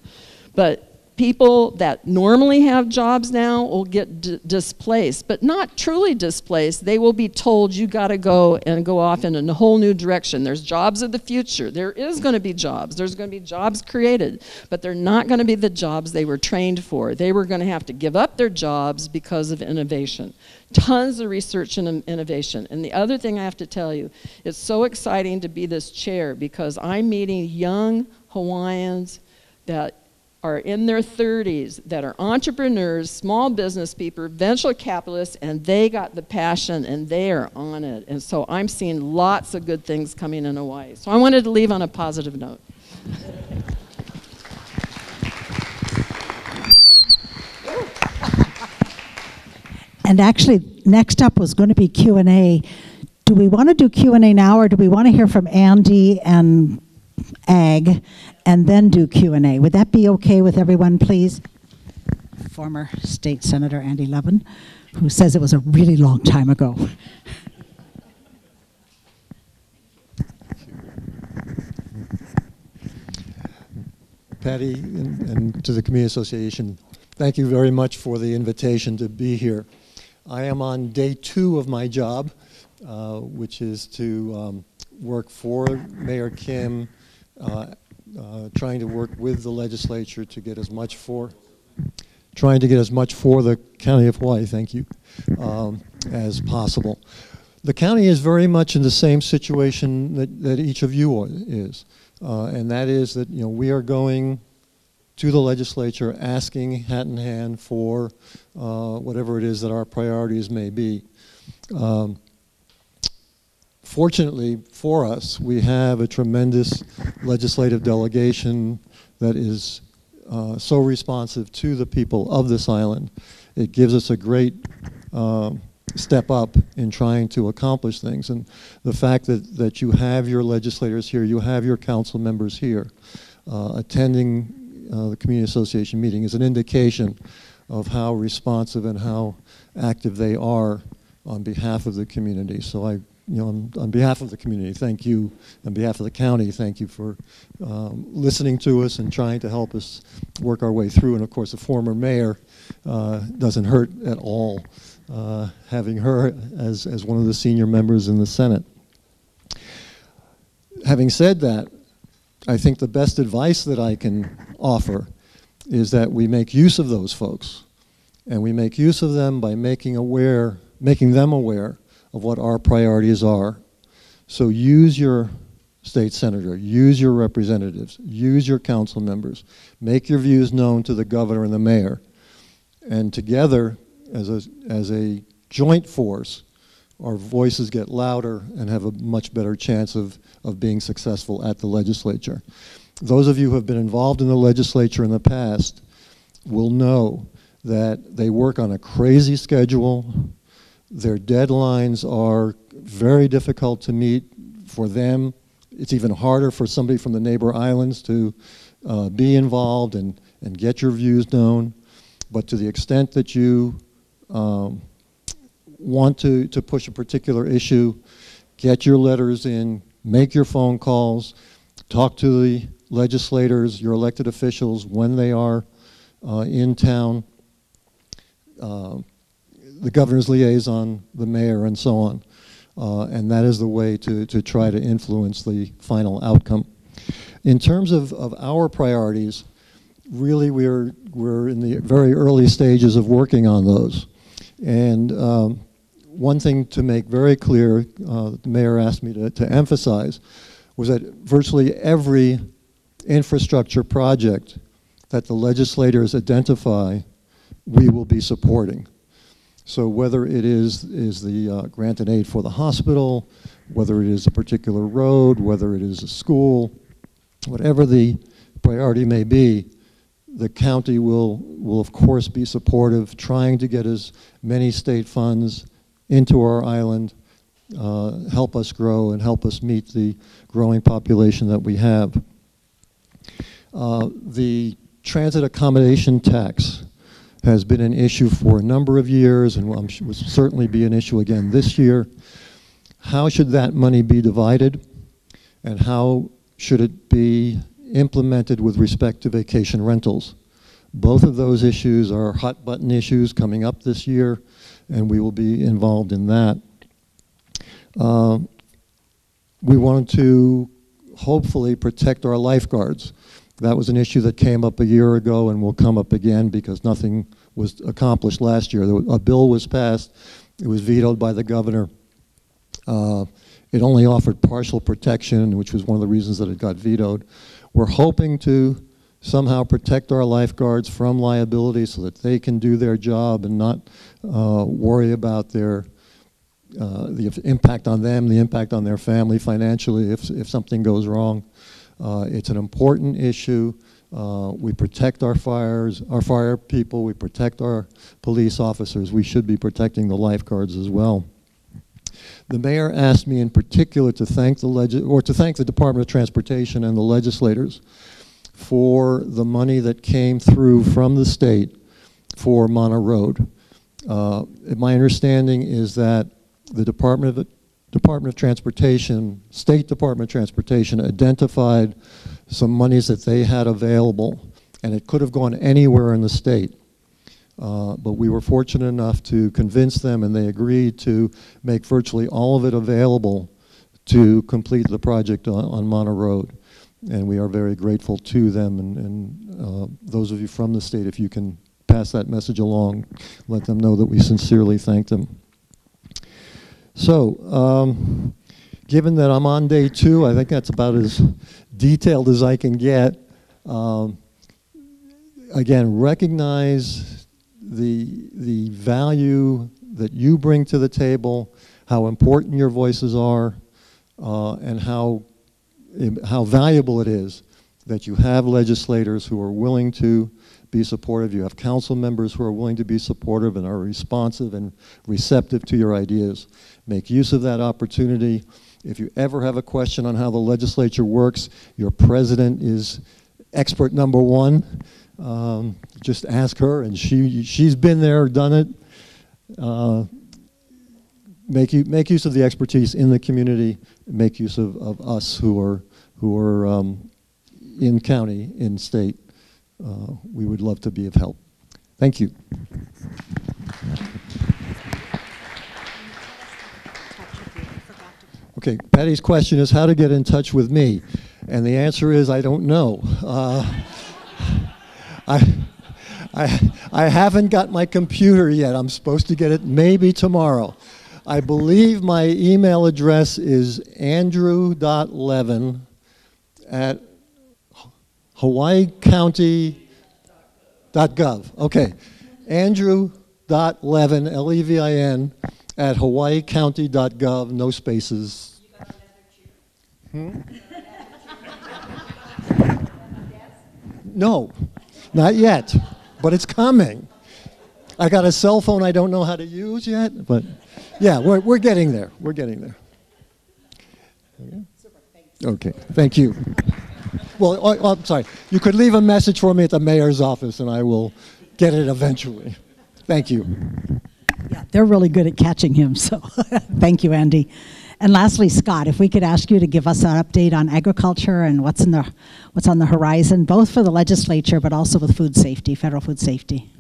But people that normally have jobs now will get displaced, but not truly displaced. They will be told, you got to go off in a whole new direction. There's jobs of the future. There is going to be jobs. There's going to be jobs created, but they're not going to be the jobs they were trained for. They were going to have to give up their jobs because of innovation. Tons of research and innovation. And the other thing I have to tell you, it's so exciting to be this chair because I'm meeting young Hawaiians that are in their 30s that are entrepreneurs, small business people, venture capitalists, and they got the passion and they are on it. And so I'm seeing lots of good things coming in Hawaii. So I wanted to leave on a positive note.
And actually, next up was going to be Q&A. Do we want to do Q&A now, or do we want to hear from Andy and Ag, and then do Q&A? Would that be okay with everyone, please? Former State Senator Andy Levin, who says it was a really long time ago.
Patty, and to the Community Association, thank you very much for the invitation to be here. I am on day 2 of my job, which is to work for Mayor Kim, trying to work with the legislature to get as much for trying to get as much for the County of Hawaii, thank you, as possible. The county is very much in the same situation that each of you is, and that is that we are going to the legislature asking hat in hand for whatever it is that our priorities may be. Fortunately for us, we have a tremendous legislative delegation that is so responsive to the people of this island. It gives us a great step up in trying to accomplish things. And the fact that you have your legislators here, you have your council members here, attending the Community Association meeting is an indication of how responsive and how active they are on behalf of the community. So on behalf of the community, thank you. On behalf of the county, thank you for listening to us and trying to help us work our way through. And of course, the former mayor doesn't hurt at all, having her as one of the senior members in the Senate. Having said that, I think the best advice that I can offer is that we make use of those folks, and we make use of them by making them aware of what our priorities are. So use your state senator, use your representatives, use your council members, make your views known to the governor and the mayor, and together as a joint force, our voices get louder and have a much better chance of being successful at the legislature. Those of you who have been involved in the legislature in the past will know that they work on a crazy schedule. Their deadlines are very difficult to meet for them. It's even harder for somebody from the neighbor islands to be involved and get your views known. But to the extent that you want to push a particular issue, get your letters in, make your phone calls, talk to the legislators, your elected officials when they are in town, the governor's liaison, the mayor, and so on. And that is the way to try to influence the final outcome. In terms of our priorities, really we're in the very early stages of working on those. And one thing to make very clear, the mayor asked me to emphasize, was that virtually every infrastructure project that the legislators identify, we will be supporting. So whether it is the grant and aid for the hospital, whether it is a particular road, whether it is a school, whatever the priority may be, the county will of course be supportive, trying to get as many state funds into our island, help us grow and help us meet the growing population that we have. The transit accommodation tax has been an issue for a number of years and will certainly be an issue again this year. How should that money be divided, and how should it be implemented with respect to vacation rentals? Both of those issues are hot button issues coming up this year, and we will be involved in that. We wanted to hopefully protect our lifeguards. That was an issue that came up a year ago and will come up again because nothing was accomplished last year. A bill was passed. It was vetoed by the governor. It only offered partial protection, which was one of the reasons that it got vetoed. We're hoping to somehow protect our lifeguards from liability so that they can do their job and not worry about the impact on them, the impact on their family financially if something goes wrong. It's an important issue. We protect our fire people, we protect our police officers. We should be protecting the lifeguards as well. The mayor asked me in particular to thank the Department of Transportation and the legislators for the money that came through from the state for Mana Road. My understanding is that the Department of Transportation, State Department of Transportation, identified some monies that they had available, and it could have gone anywhere in the state. But we were fortunate enough to convince them, and they agreed to make virtually all of it available to complete the project on Mana Road. And we are very grateful to them, and those of you from the state, if you can pass that message along. Let them know that we sincerely thank them. So, given that I'm on day 2, I think that's about as detailed as I can get. Again, recognize the value that you bring to the table, how important your voices are, and how valuable it is that you have legislators who are willing to be supportive. You have council members who are willing to be supportive and are responsive and receptive to your ideas. Make use of that opportunity. If you ever have a question on how the legislature works, your president is expert number 1. Just ask her, and she's been there, done it. Make use of the expertise in the community. Make use of us who are in county, in state. We would love to be of help. Thank you. Okay, Patty's question is how to get in touch with me, and the answer is I don't know. I haven't got my computer yet. I'm supposed to get it maybe tomorrow. I believe my email address is andrew.levin@hawaiicounty.gov. Okay, andrew.levin, Levin, at hawaiicounty.gov, no spaces. No, not yet, but it's coming. I got a cell phone I don't know how to use yet, but yeah, we're getting there. We're getting there. Okay, thank you. Well, I'm sorry. You could leave a message for me at the mayor's office, and I will get it eventually. Thank you.
Yeah, they're really good at catching him, so thank you, Andy. And lastly, Scott, if we could ask you to give us an update on agriculture and what's on the horizon, both for the legislature, but also with food safety, federal food safety.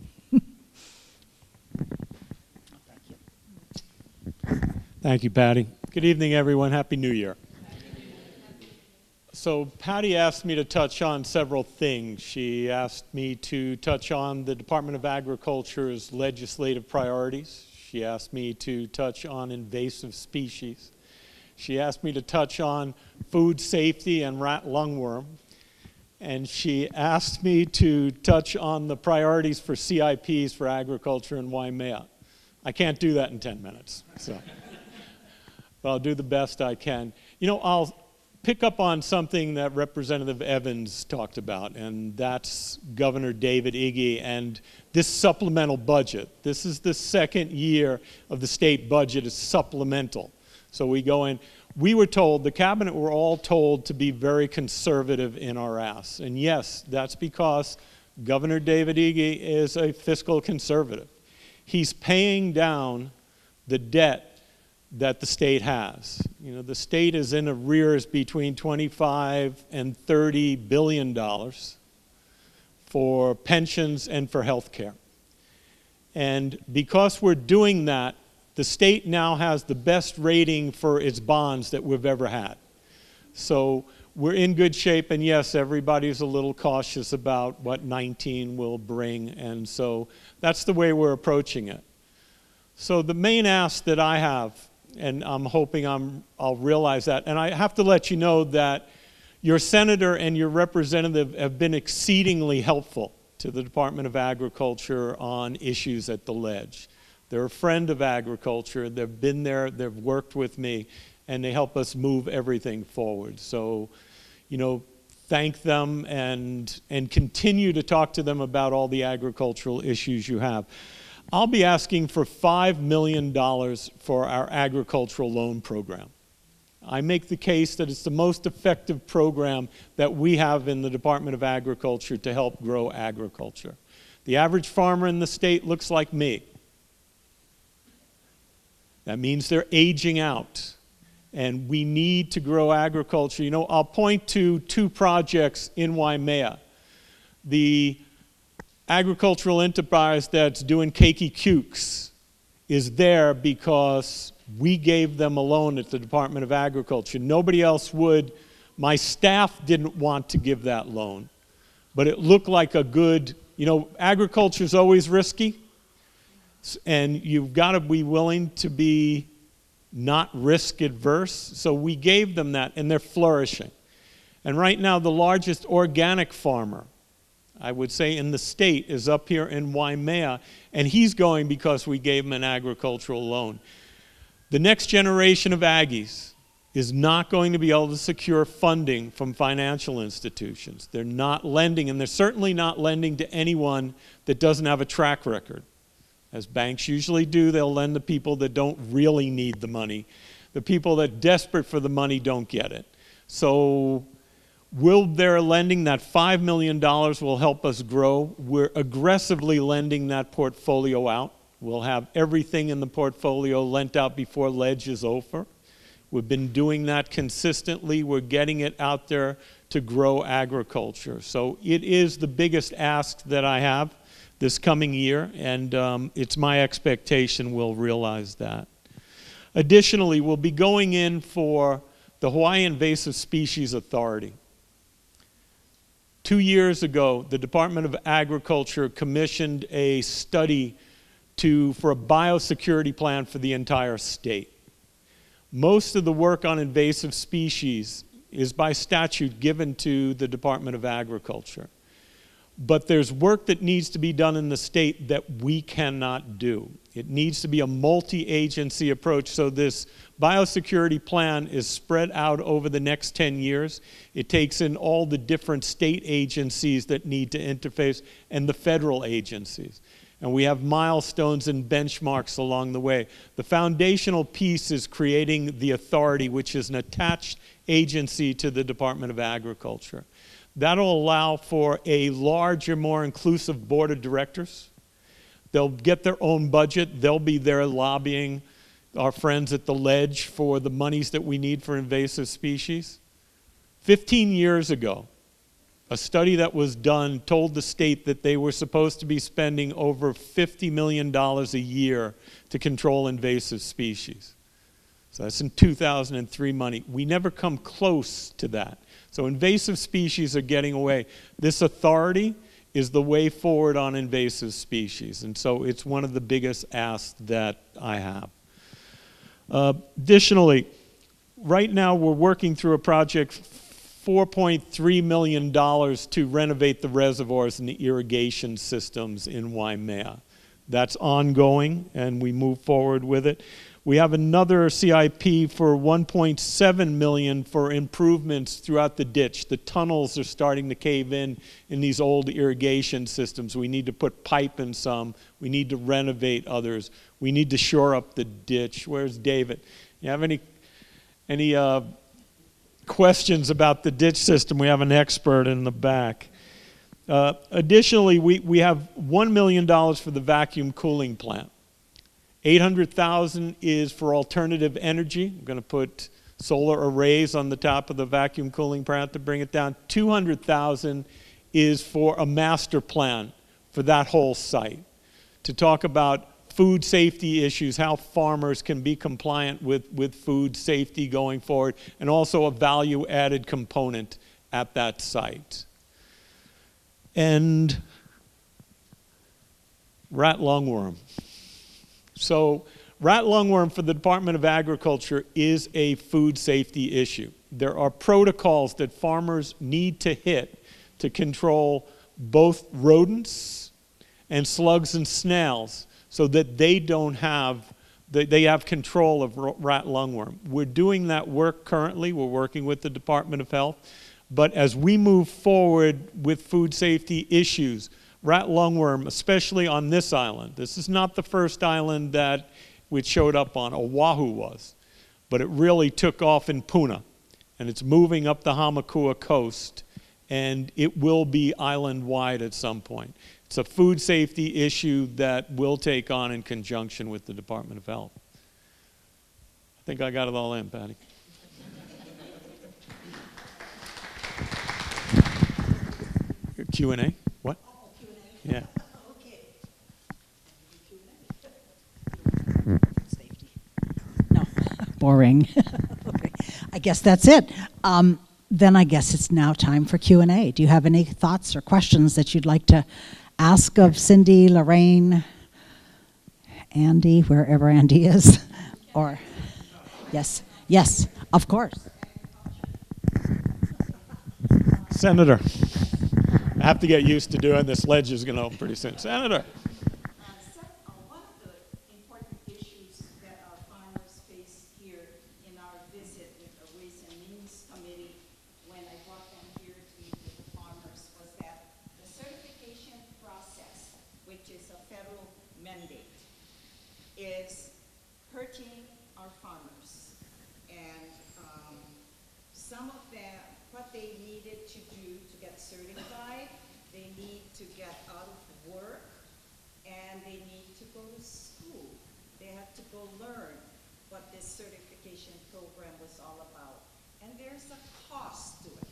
Thank you, Patty. Good evening, everyone. Happy New Year. So Patty asked me to touch on several things. She asked me to touch on the Department of Agriculture's legislative priorities. She asked me to touch on invasive species. She asked me to touch on food safety and rat lungworm. And she asked me to touch on the priorities for CIPs for agriculture in Waimea. I can't do that in 10 minutes, so. But I'll do the best I can. You know, I'll pick up on something that Representative Evans talked about, and that's Governor David Ige and this supplemental budget. This is the second year of the state budget is supplemental. So we go in, we were told, the cabinet were all told to be very conservative in our asks. And yes, that's because Governor David Ige is a fiscal conservative. He's paying down the debt that the state has. You know, the state is in arrears between $25 and $30 billion for pensions and for health care. And because we're doing that, the state now has the best rating for its bonds that we've ever had. So we're in good shape, and yes, everybody's a little cautious about what 19 will bring, and so that's the way we're approaching it. So the main ask that I have, and I'm hoping I'll realize that, and I have to let you know that your senator and your representative have been exceedingly helpful to the Department of Agriculture on issues at the ledge. They're a friend of agriculture, they've been there, they've worked with me, and they help us move everything forward. So, you know, thank them and continue to talk to them about all the agricultural issues you have. I'll be asking for $5 million for our agricultural loan program. I make the case that it's the most effective program that we have in the Department of Agriculture to help grow agriculture. The average farmer in the state looks like me. That means they're aging out, and we need to grow agriculture. You know, I'll point to 2 projects in Waimea. The agricultural enterprise that's doing keiki cukes is there because we gave them a loan at the Department of Agriculture. Nobody else would. My staff didn't want to give that loan. But it looked like a good, agriculture is always risky, and you've got to be willing to be not risk adverse. So we gave them that, and they're flourishing. And right now, the largest organic farmer, I would say, in the state is up here in Waimea, and he's going because we gave him an agricultural loan. The next generation of Aggies is not going to be able to secure funding from financial institutions. They're not lending, and they're certainly not lending to anyone that doesn't have a track record. As banks usually do, they'll lend to people that don't really need the money. The people that are desperate for the money don't get it. So their lending, that $5 million will help us grow. We're aggressively lending that portfolio out. We'll have everything in the portfolio lent out before ledge is over. We've been doing that consistently. We're getting it out there to grow agriculture. So it is the biggest ask that I have this coming year, and it's my expectation we'll realize that. Additionally, we'll be going in for the Hawaii Invasive Species Authority. 2 years ago, the Department of Agriculture commissioned a study for a biosecurity plan for the entire state. Most of the work on invasive species is by statute given to the Department of Agriculture. But there's work that needs to be done in the state that we cannot do. It needs to be a multi-agency approach. So this biosecurity plan is spread out over the next 10 years. It takes in all the different state agencies that need to interface and the federal agencies. And we have milestones and benchmarks along the way. The foundational piece is creating the authority, which is an attached agency to the Department of Agriculture. That'll allow for a larger, more inclusive board of directors. They'll get their own budget. They'll be there lobbying our friends at the ledge for the monies that we need for invasive species. 15 years ago, a study that was done told the state that they were supposed to be spending over $50 million a year to control invasive species. So that's in 2003 money. We never come close to that. So invasive species are getting away. This authority is the way forward on invasive species. And so it's one of the biggest asks that I have. Additionally, right now we're working through a project, $4.3 million to renovate the reservoirs and the irrigation systems in Waimea. That's ongoing, and we move forward with it. We have another CIP for $1.7 million for improvements throughout the ditch. The tunnels are starting to cave in these old irrigation systems. We need to put pipe in some. We need to renovate others. We need to shore up the ditch. Where's David? You have any questions about the ditch system? We have an expert in the back. Additionally, we have $1 million for the vacuum cooling plant. $800,000 is for alternative energy. We're going to put solar arrays on the top of the vacuum cooling plant to bring it down. $200,000 is for a master plan for that whole site to talk about food safety issues, how farmers can be compliant with food safety going forward, and also a value-added component at that site. And rat lungworm. So rat lungworm for the Department of Agriculture is a food safety issue. There are protocols that farmers need to hit to control both rodents and slugs and snails so that they have control of rat lungworm. We're doing that work currently. We're working with the Department of Health. But as we move forward with food safety issues, rat lungworm, especially on this island, this is not the first island that it showed up on. Oahu was. But it really took off in Puna. And it's moving up the Hamakua coast. And it will be island-wide at some point. It's a food safety issue that we'll take on in conjunction with the Department of Health. I think I got it all in, Patty. Q&A? What?
Oh, Q&A.
Yeah.
Okay. Safety. No, boring. Okay. I guess that's it. then I guess it's now time for Q&A. Do you have any thoughts or questions that you'd like to ask of Cindy, Lorraine, Andy, wherever Andy is? Or, yes, yes, of course.
Senator, I have to get used to doing this. Ledge is going to open pretty soon. Senator.
One of the important issues that our farmers face here in our visit with the Ways and Means Committee when I brought them here to meet with the farmers was that the certification process, which is a federal mandate, is hurting our farmers. And some of them, what they needed to do to get certified, they need to get out of work, and they need to go to school. They have to go learn what this certification program was all about. And there's a cost to it.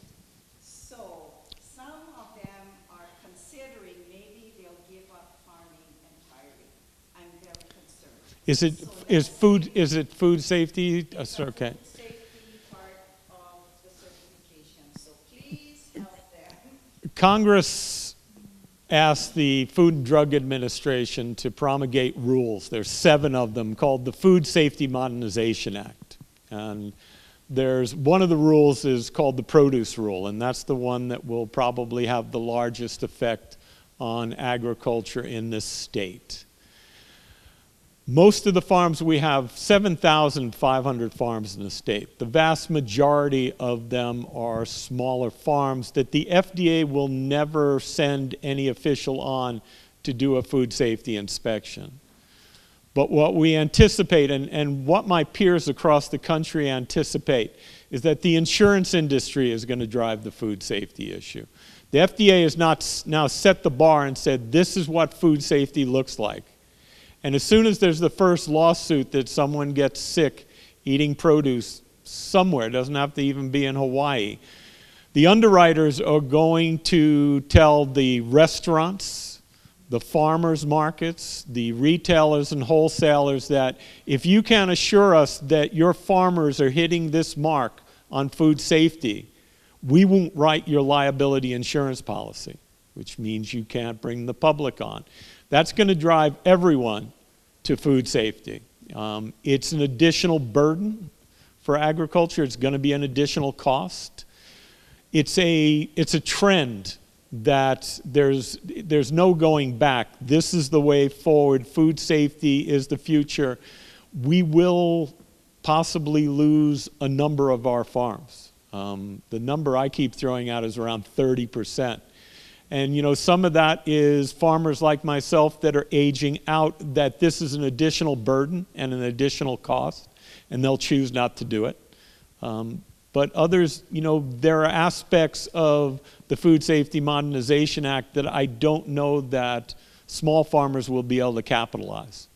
So some of them are considering maybe they'll give up farming entirely. I'm very concerned.
Is it food safety? Okay.
Food safety part of the certification. So please help them.
Congress asked the Food and Drug Administration to promulgate rules. There's 7 of them called the Food Safety Modernization Act. And there's one of the rules is called the produce rule, and that's the one that will probably have the largest effect on agriculture in this state. Most of the farms, we have 7,500 farms in the state. The vast majority of them are smaller farms that the FDA will never send any official on to do a food safety inspection. But what we anticipate, and what my peers across the country anticipate, is that the insurance industry is going to drive the food safety issue. The FDA has not now set the bar and said, this is what food safety looks like. And as soon as there's the first lawsuit that someone gets sick eating produce somewhere, it doesn't have to even be in Hawaii, the underwriters are going to tell the restaurants, the farmers markets, the retailers and wholesalers that if you can't assure us that your farmers are hitting this mark on food safety, we won't write your liability insurance policy, which means you can't bring the public on. That's going to drive everyone to food safety. It's an additional burden for agriculture. It's going to be an additional cost. It's a trend that there's no going back. This is the way forward. Food safety is the future. We will possibly lose a number of our farms. The number I keep throwing out is around 30%. And you know, some of that is farmers like myself that are aging out, that this is an additional burden and an additional cost, and they'll choose not to do it. But others, you know, there are aspects of the Food Safety Modernization Act that I don't know that small farmers will be able to capitalize.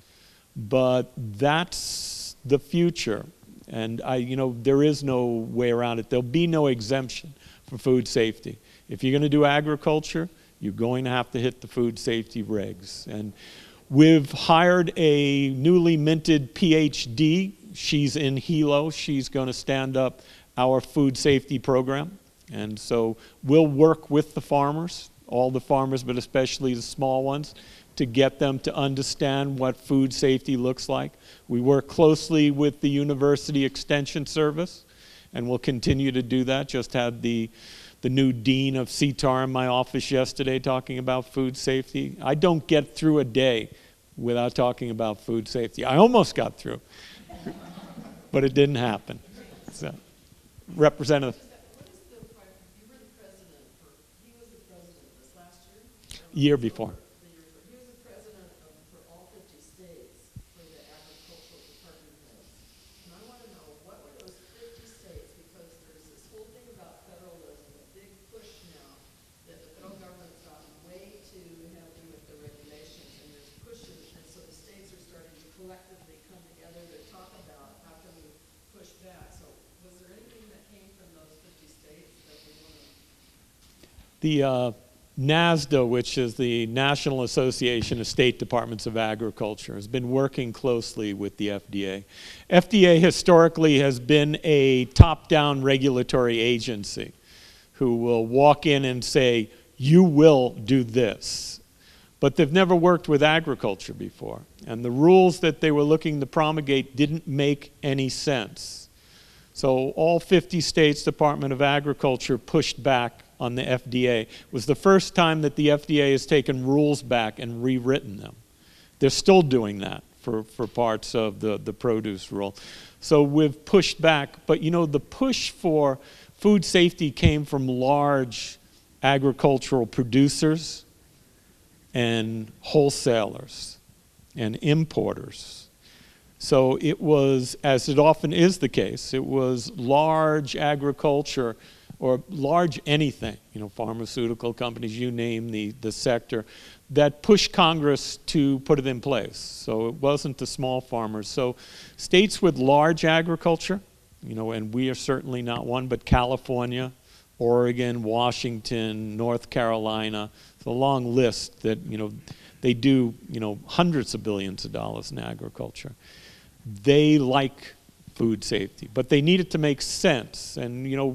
But that's the future. And you know, there is no way around it. There'll be no exemption for food safety. If you're going to do agriculture, you're going to have to hit the food safety regs. And we've hired a newly minted PhD. She's in Hilo. She's going to stand up our food safety program. And so we'll work with the farmers, all the farmers, but especially the small ones, to get them to understand what food safety looks like. We work closely with the University Extension Service, and we'll continue to do that. Just had the new dean of CTAR in my office yesterday talking about food safety. I don't get through a day without talking about food safety. I almost got through, but it didn't happen. So, Representative.
You were the president, he was the president this last year?
Year before.
He was the president for all 50 states for the agricultural department heads. And I want to know, what were those 50 states? Because there's this whole thing about federalism, a big push now that the federal government's gotten way too heavy with the regulations, and there's pushes, and so the states are starting to collectively come together to talk about how can we push back. So was there anything that came from those 50 states that we want to?
NASDA, which is the National Association of State Departments of Agriculture, has been working closely with the FDA. FDA historically has been a top-down regulatory agency who will walk in and say, you will do this. But they've never worked with agriculture before. And the rules that they were looking to promulgate didn't make any sense. So all 50 states' Department of Agriculture pushed back on the FDA. It was the first time that the FDA has taken rules back and rewritten them. They're still doing that for parts of the produce rule. So we've pushed back, but you know, the push for food safety came from large agricultural producers and wholesalers and importers. So it was, as it often is the case, it was large agriculture or large anything, you know, pharmaceutical companies, you name the sector, that pushed Congress to put it in place. So it wasn't the small farmers. So states with large agriculture, you know, and we are certainly not one, but California, Oregon, Washington, North Carolina, it's a long list that, you know, they do, you know, hundreds of billions of dollars in agriculture. They like food safety, but they need it to make sense. And you know,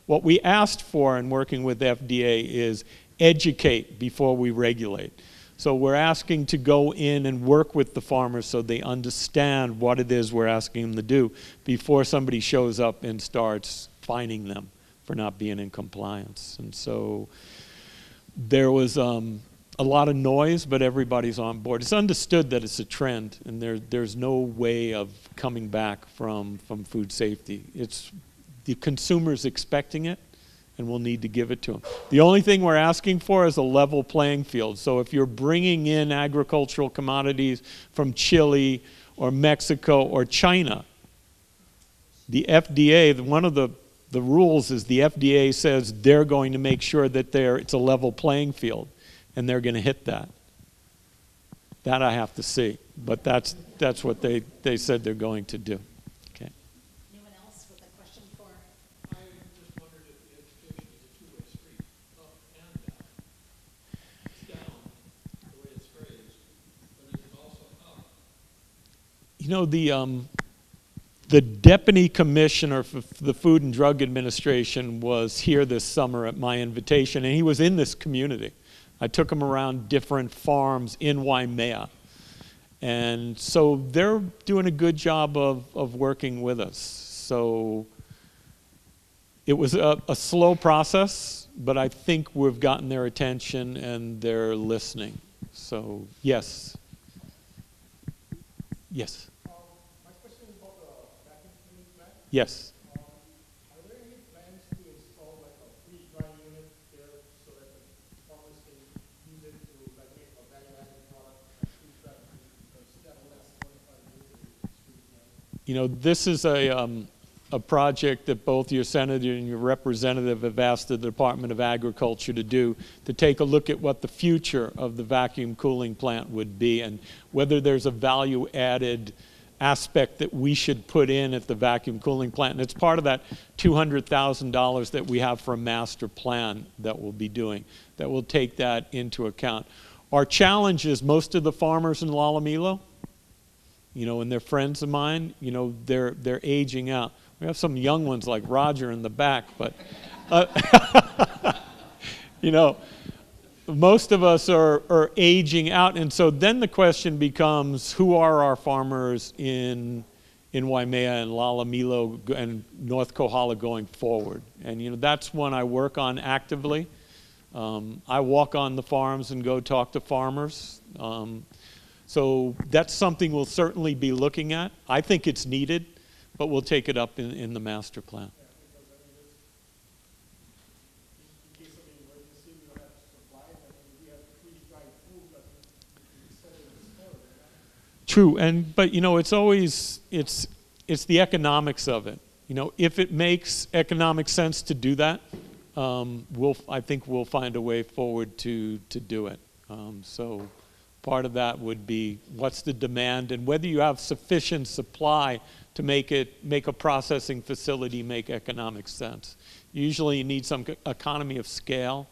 what we asked for in working with FDA is educate before we regulate. So we're asking to go in and work with the farmers so they understand what it is we're asking them to do before somebody shows up and starts fining them for not being in compliance. And so there was a lot of noise, but everybody's on board. It's understood that it's a trend, and there's no way of coming back from food safety. It's the consumer's expecting it, and we'll need to give it to them. The only thing we're asking for is a level playing field. So if you're bringing in agricultural commodities from Chile or Mexico or China, the FDA, one of the rules is the FDA says they're going to make sure that it's a level playing field. And they're going to hit that. That I have to see, but that's what they said they're going to do. Okay.
Anyone else with a question for?
I just wondered if the education is a two-way street, up and down. It's down the way it's phrased, but is it also up?
You know, the Deputy Commissioner for the Food and Drug Administration was here this summer at my invitation, and he was in this community. I took him around different farms in Waimea. And so they're doing a good job of working with us. So it was a slow process, but I think we've gotten their attention and they're listening. So yes. Yes.
My question is about the vacuum cleaning plant.
Yes.
Are there any plans to install like a freeze-drying unit there so that the farmers can use it to like make a value-added product like freeze dry because that'll last 25 years and it's freeze-drying?
You know, this is a project that both your senator and your representative have asked the Department of Agriculture to do, to take a look at what the future of the vacuum cooling plant would be and whether there's a value-added aspect that we should put in at the vacuum cooling plant. And it's part of that $200,000 that we have for a master plan that we'll be doing, that will take that into account. Our challenge is most of the farmers in Lalomilo, you know, and they're friends of mine, you know, they're aging out. We have some young ones like Roger in the back, but, you know, most of us are aging out. And so then the question becomes, who are our farmers in Waimea and Lalomilo and North Kohala going forward? And, you know, that's one I work on actively. I walk on the farms and go talk to farmers. So that's something we'll certainly be looking at. I think it's needed, but we'll take it up in the master plan.
Yeah, because I mean, in case of an emergency, we don't have supply. I mean, we have freeze-dried food, but we sell it in the store. Right?
True, but you know, it's always it's the economics of it. You know, if it makes economic sense to do that, I think we'll find a way forward to do it. So part of that would be what's the demand and whether you have sufficient supply to make a processing facility make economic sense. Usually you need some economy of scale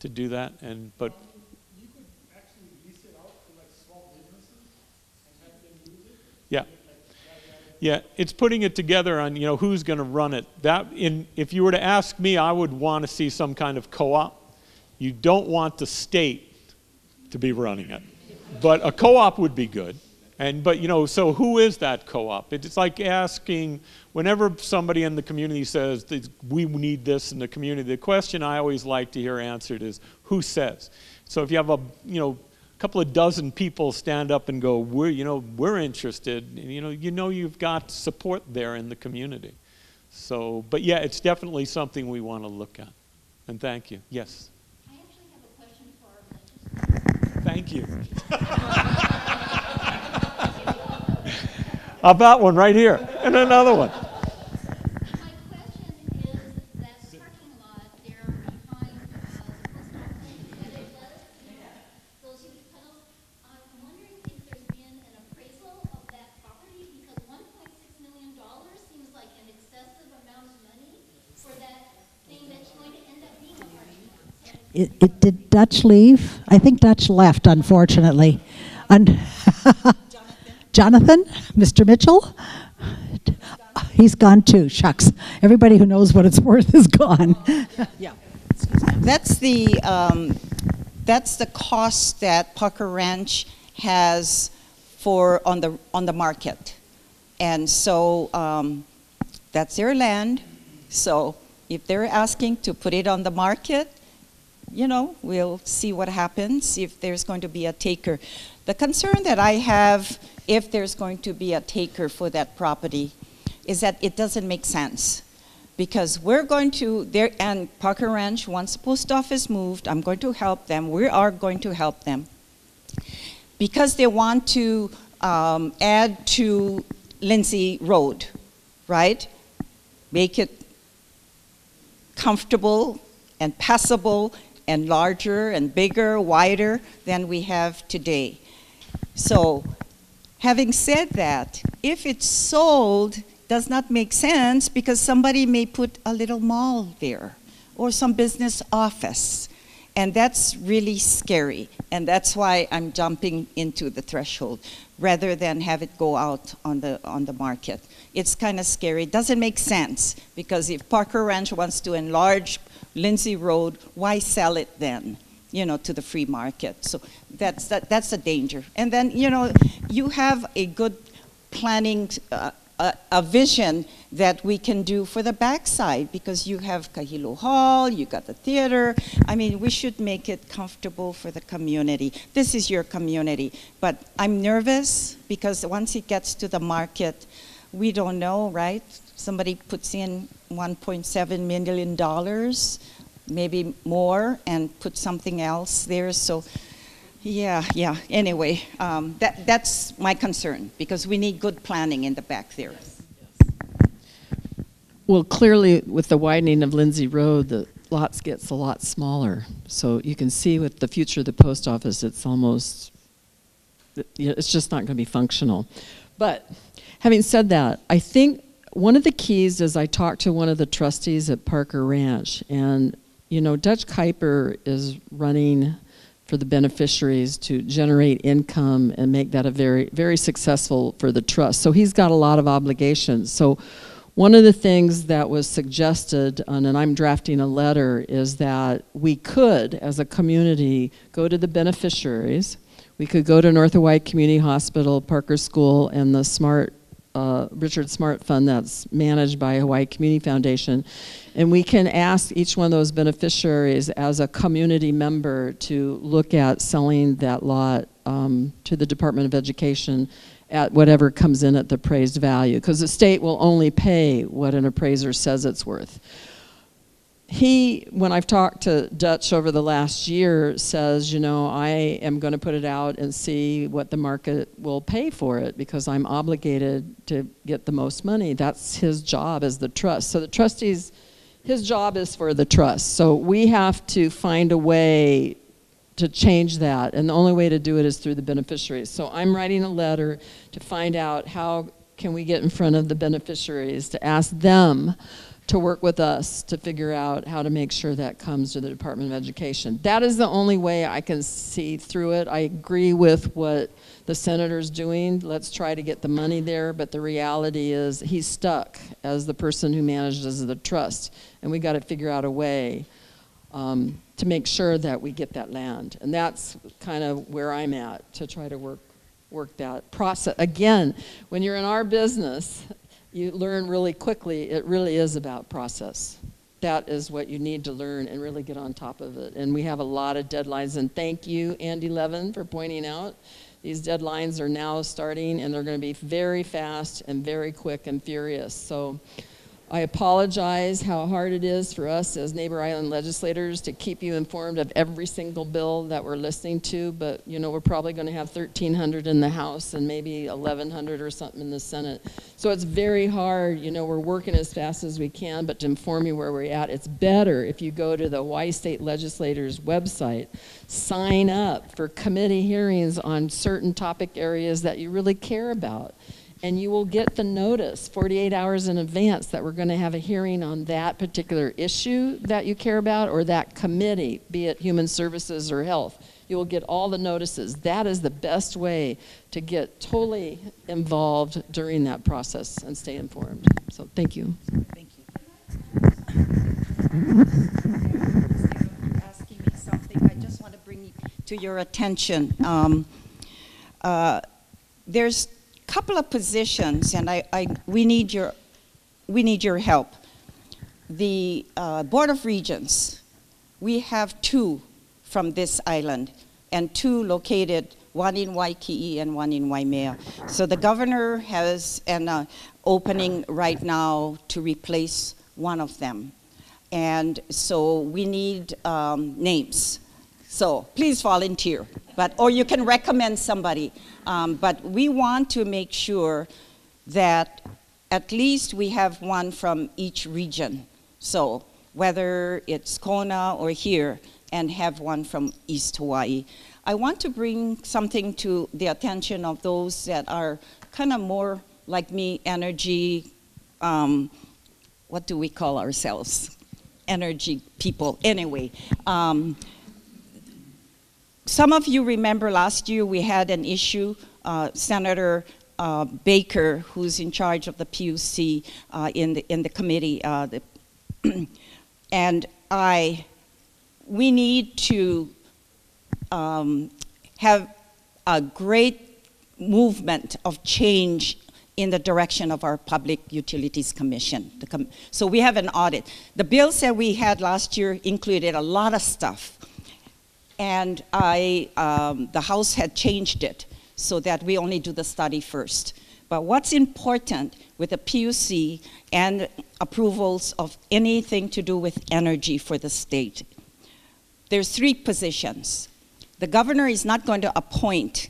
to do that. But
You could actually lease it out to like small businesses and have them use it.
yeah. Yeah, it's putting it together on, who's going to run it. If you were to ask me, I would want to see some kind of co-op. You don't want the state to be running it. But a co-op would be good. But so who is that co-op? It's like asking, whenever somebody in the community says, we need this in the community, the question I always like to hear answered is, who says? So if you have a couple of dozen people stand up and go, we're interested, you've got support there in the community. So, but yeah, it's definitely something we want to look at. And thank you. Yes?
I actually have a question for our legislature.
Thank you. How about one right here? And another one.
My question is that parking lot there behind the post office, those huge puddles, I'm wondering if there's been an appraisal of that property, because $1.6 million seems like an excessive amount of money for that thing that's going to end up being a parking lot.
Did Dutch leave? I think Dutch left, unfortunately. Jonathan? Mr. Mitchell? He's gone too, shucks. Everybody who knows what it's worth is gone. Yeah.
That's the cost that Parker Ranch has on the market, and so that's their land. So if they're asking to put it on the market, we'll see what happens if there's going to be a taker. The concern that I have, if there's going to be a taker for that property, is that it doesn't make sense. Because we're going to, and Parker Ranch, once the post office moved, I'm going to help them, we are going to help them. Because they want to add to Lindsay Road, right? Make it comfortable and passable and larger and bigger, wider than we have today. So, having said that, if it's sold, does not make sense because somebody may put a little mall there or some business office. And that's really scary. And that's why I'm jumping into the threshold rather than have it go out on the market. It's kind of scary. It doesn't make sense because if Parker Ranch wants to enlarge Lindsay Road, why sell it then? To the free market. So that's a danger. And then, you have a good planning, a vision that we can do for the backside because you have Kahilo Hall, you got the theater. I mean, we should make it comfortable for the community. This is your community. But I'm nervous because once it gets to the market, we don't know, right? Somebody puts in $1.7 million, maybe more, and put something else there. So, yeah. Anyway, that's my concern because we need good planning in the back there.
Well, clearly, with the widening of Lindsay Road, the lots gets a lot smaller. So you can see with the future of the post office, it's almost, it's just not going to be functional. But having said that, I think one of the keys is I talked to one of the trustees at Parker Ranch, and Dutch Kuiper is running for the beneficiaries to generate income and make that a very, very successful for the trust. So he's got a lot of obligations. So one of the things that was suggested, and I'm drafting a letter, is that we could, as a community, go to the beneficiaries. We could go to North Hawaii Community Hospital, Parker School, and the Richard Smart Fund that's managed by Hawaii Community Foundation. And we can ask each one of those beneficiaries as a community member to look at selling that lot to the Department of Education at whatever comes in at the appraised value, because the state will only pay what an appraiser says it's worth. When I've talked to Dutch over the last year, says, I am going to put it out and see what the market will pay for it because I'm obligated to get the most money. That's his job as the trust. So the trustees, his job is for the trust. So we have to find a way to change that, and the only way to do it is through the beneficiaries. So I'm writing a letter to find out how can we get in front of the beneficiaries to ask them to work with us to figure out how to make sure that comes to the Department of Education. That is the only way I can see through it. I agree with what the senator's doing. Let's try to get the money there, but the reality is he's stuck as the person who manages the trust, and we got to figure out a way to make sure that we get that land. And that's kind of where I'm at, to try to work that process. Again, when you're in our business, you learn really quickly. It really is about process. That is what you need to learn and really get on top of it. And we have a lot of deadlines. And thank you, Andy Levin, for pointing out these deadlines are now starting, and they're going to be very fast and very quick and furious. So I apologize how hard it is for us as Neighbor Island legislators to keep you informed of every single bill that we're listening to, but you know, we're probably going to have 1,300 in the House and maybe 1,100 or something in the Senate. So it's very hard. You know, we're working as fast as we can, but to inform you where we're at, it's better if you go to the Hawaii State Legislators website, sign up for committee hearings on certain topic areas that you really care about. And you will get the notice 48 hours in advance that we're going to have a hearing on that particular issue that you care about, or that committee, be it Human Services or Health. You will get all the notices. That is the best way to get totally involved during that process and stay informed. So thank you.
Thank you. Asking me something, I just want to bring to your attention. There's couple of positions, and we need your help. The Board of Regents, we have 2 from this island, and 2 located, one in Waikiki and one in Waimea. So the governor has an opening right now to replace one of them, and so we need names. So please volunteer, or you can recommend somebody. But we want to make sure that at least we have one from each region. So whether it's Kona or here, and have one from East Hawaii. I want to bring something to the attention of those that are kind of more like me, energy, what do we call ourselves? Energy people. Anyway. Some of you remember last year we had an issue, Senator Baker, who's in charge of the PUC in the committee, and we need to have a great movement of change in the direction of our Public Utilities Commission. So we have an audit. The bills that we had last year included a lot of stuff. And the House had changed it so that we only do the study first. But what's important with the PUC and approvals of anything to do with energy for the state, there's 3 positions. The governor is not going to appoint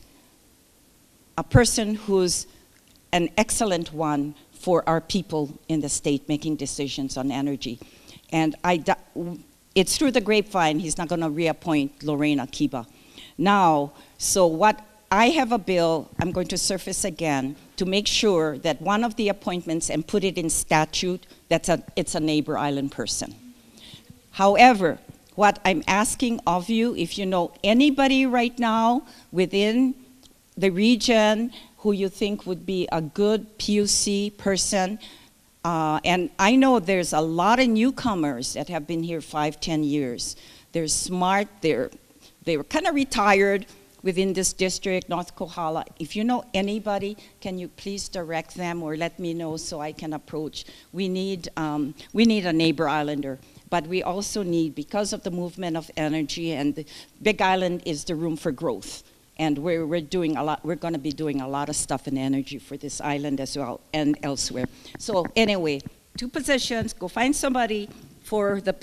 a person who's an excellent one for our people in the state making decisions on energy. And it's through the grapevine, he's not going to reappoint Lorraine Akiba. Now, so what I have a bill I'm going to surface again to make sure that one of the appointments, and put it in statute, it's a neighbor island person. However, what I'm asking of you, if you know anybody right now within the region who you think would be a good PUC person, and I know there's a lot of newcomers that have been here 5-10 years. They're smart, they were kind of retired within this district, North Kohala. If you know anybody, can you please direct them or let me know so I can approach? We need a neighbor islander, but we also need, because of the movement of energy, and the Big Island is the room for growth. And we're doing a lot, we're gonna be doing a lot of stuff in energy for this island as well and elsewhere. So anyway, 2 positions, go find somebody for the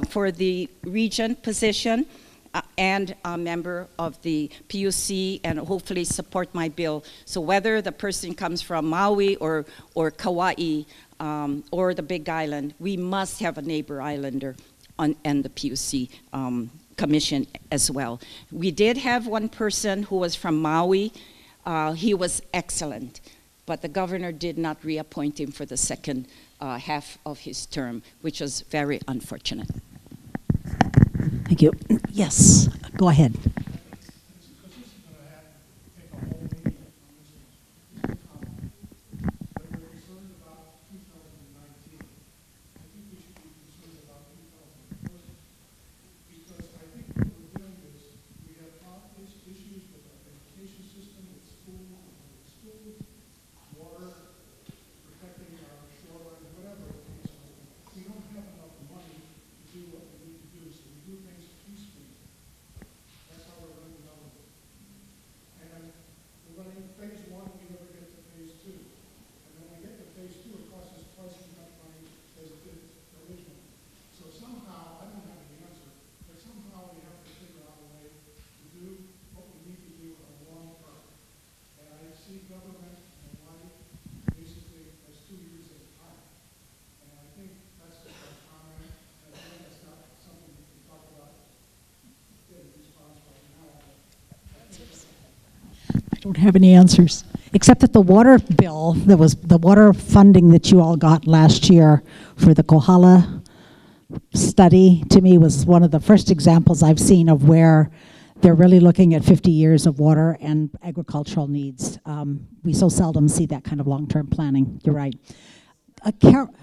for the region position, and a member of the PUC, and hopefully support my bill. So whether the person comes from Maui or Kauai or the Big Island, we must have a neighbor islander and the PUC commission as well. We did have one person who was from Maui. He was excellent, but the governor did not reappoint him for the second half of his term, which was very unfortunate.
Thank you. Yes, go ahead. Don't have any answers, except that the water bill, that was the water funding that you all got last year for the Kohala study, to me was one of the first examples I've seen of where they're really looking at 50 years of water and agricultural needs. We so seldom see that kind of long-term planning. You're right. Carol.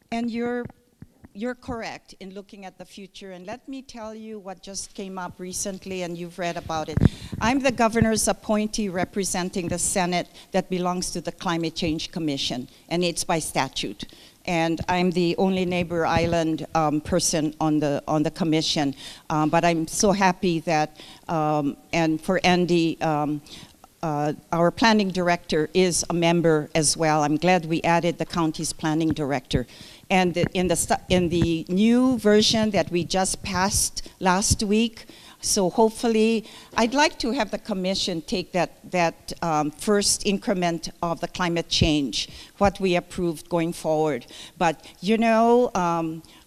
And you're correct in looking at the future. And let me tell you what just came up recently, and you've read about it. I'm the governor's appointee representing the Senate that belongs to the Climate Change Commission, and it's by statute. And I'm the only neighbor island person on the commission. But I'm so happy that, and for Andy, our planning director is a member as well. I'm glad we added the county's planning director. And in the new version that we just passed last week, so hopefully, I'd like to have the commission take that first increment of the climate change, what we approved going forward. But you know,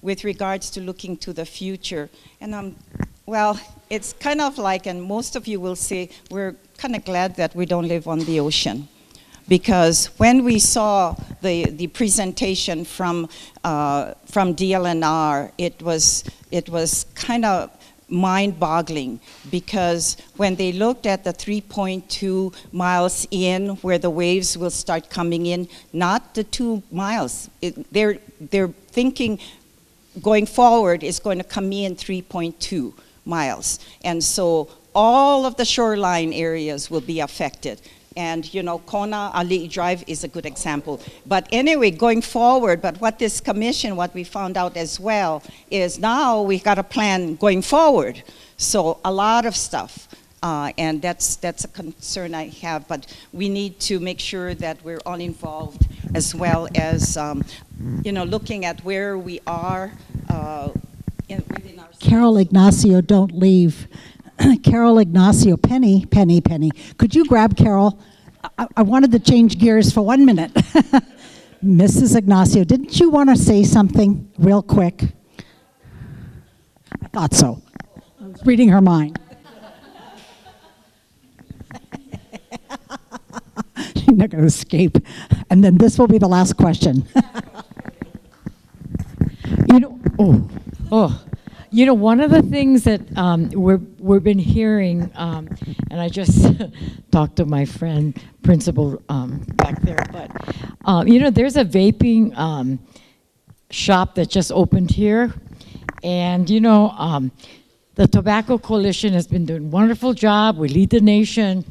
with regards to looking to the future, and well, it's kind of like, and most of you will say, we're kind of glad that we don't live on the ocean. Because when we saw the presentation from DLNR, it was kind of mind-boggling, because when they looked at the 3.2 miles in where the waves will start coming in, not the 2 miles, they're thinking going forward is going to come in 3.2 miles, and so all of the shoreline areas will be affected. And you know, Kona Ali Drive is a good example. But anyway, going forward, but what this commission, what we found out as well, is now we got a plan going forward. So a lot of stuff, and that's a concern I have, but we need to make sure that we're all involved, as well as, you know, looking at where we are within our...
Carol Ignacio, don't leave. Carol Ignacio, Penny, could you grab Carol? I wanted to change gears for 1 minute. Mrs. Ignacio, didn't you want to say something real quick? I thought so. I was reading her mind. She's not going to escape. And then this will be the last question.
You know, you know, one of the things that we've been hearing, and I just talked to my friend, principal back there, but, you know, there's a vaping shop that just opened here. And, you know, the Tobacco Coalition has been doing a wonderful job. We lead the nation.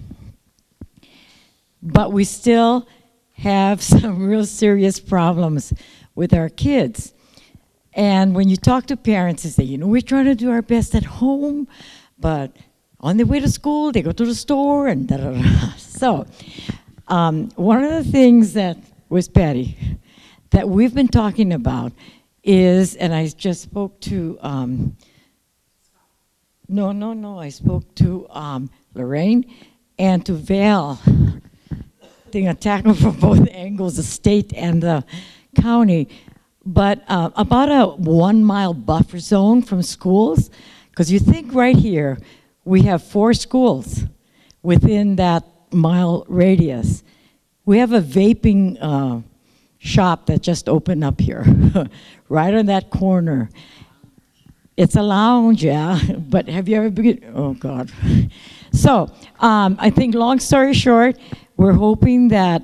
But we still have some real serious problems with our kids. And when you talk to parents, they say, you know, we're trying to do our best at home, but on their way to school, they go to the store and da-da-da. So one of the things that was Patty, that we've been talking about is, and I just spoke to, I spoke to Lorraine and to Val. They're going to tackle from both angles, the state and the county. But about a 1 mile buffer zone from schools, because you think right here, we have 4 schools within that mile radius. We have a vaping shop that just opened up here, right on that corner. It's a lounge, yeah, but have you ever been, oh God. So, I think long story short, we're hoping that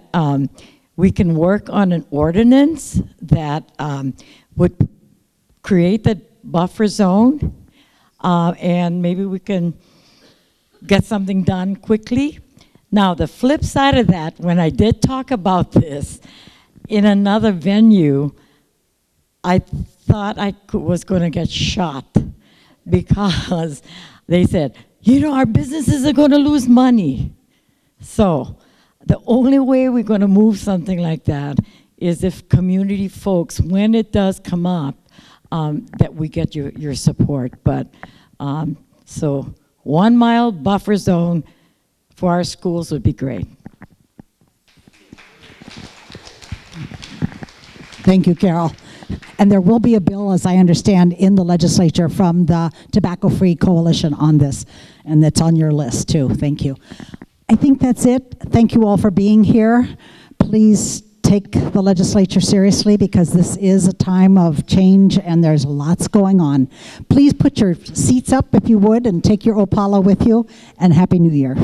we can work on an ordinance that would create the buffer zone, and maybe we can get something done quickly. Now, the flip side of that, when I did talk about this in another venue, I thought I was going to get shot because they said, you know, our businesses are going to lose money. So the only way we're going to move something like that is if community folks, when it does come up, that we get your support. But so 1 mile buffer zone for our schools would be great.
Thank you, Carol. And there will be a bill, as I understand, in the legislature from the Tobacco Free Coalition on this, and that's on your list too. Thank you. I think that's it. Thank you all for being here. Please take the legislature seriously because this is a time of change and there's lots going on. Please put your seats up if you would and take your Opala with you, and Happy New Year.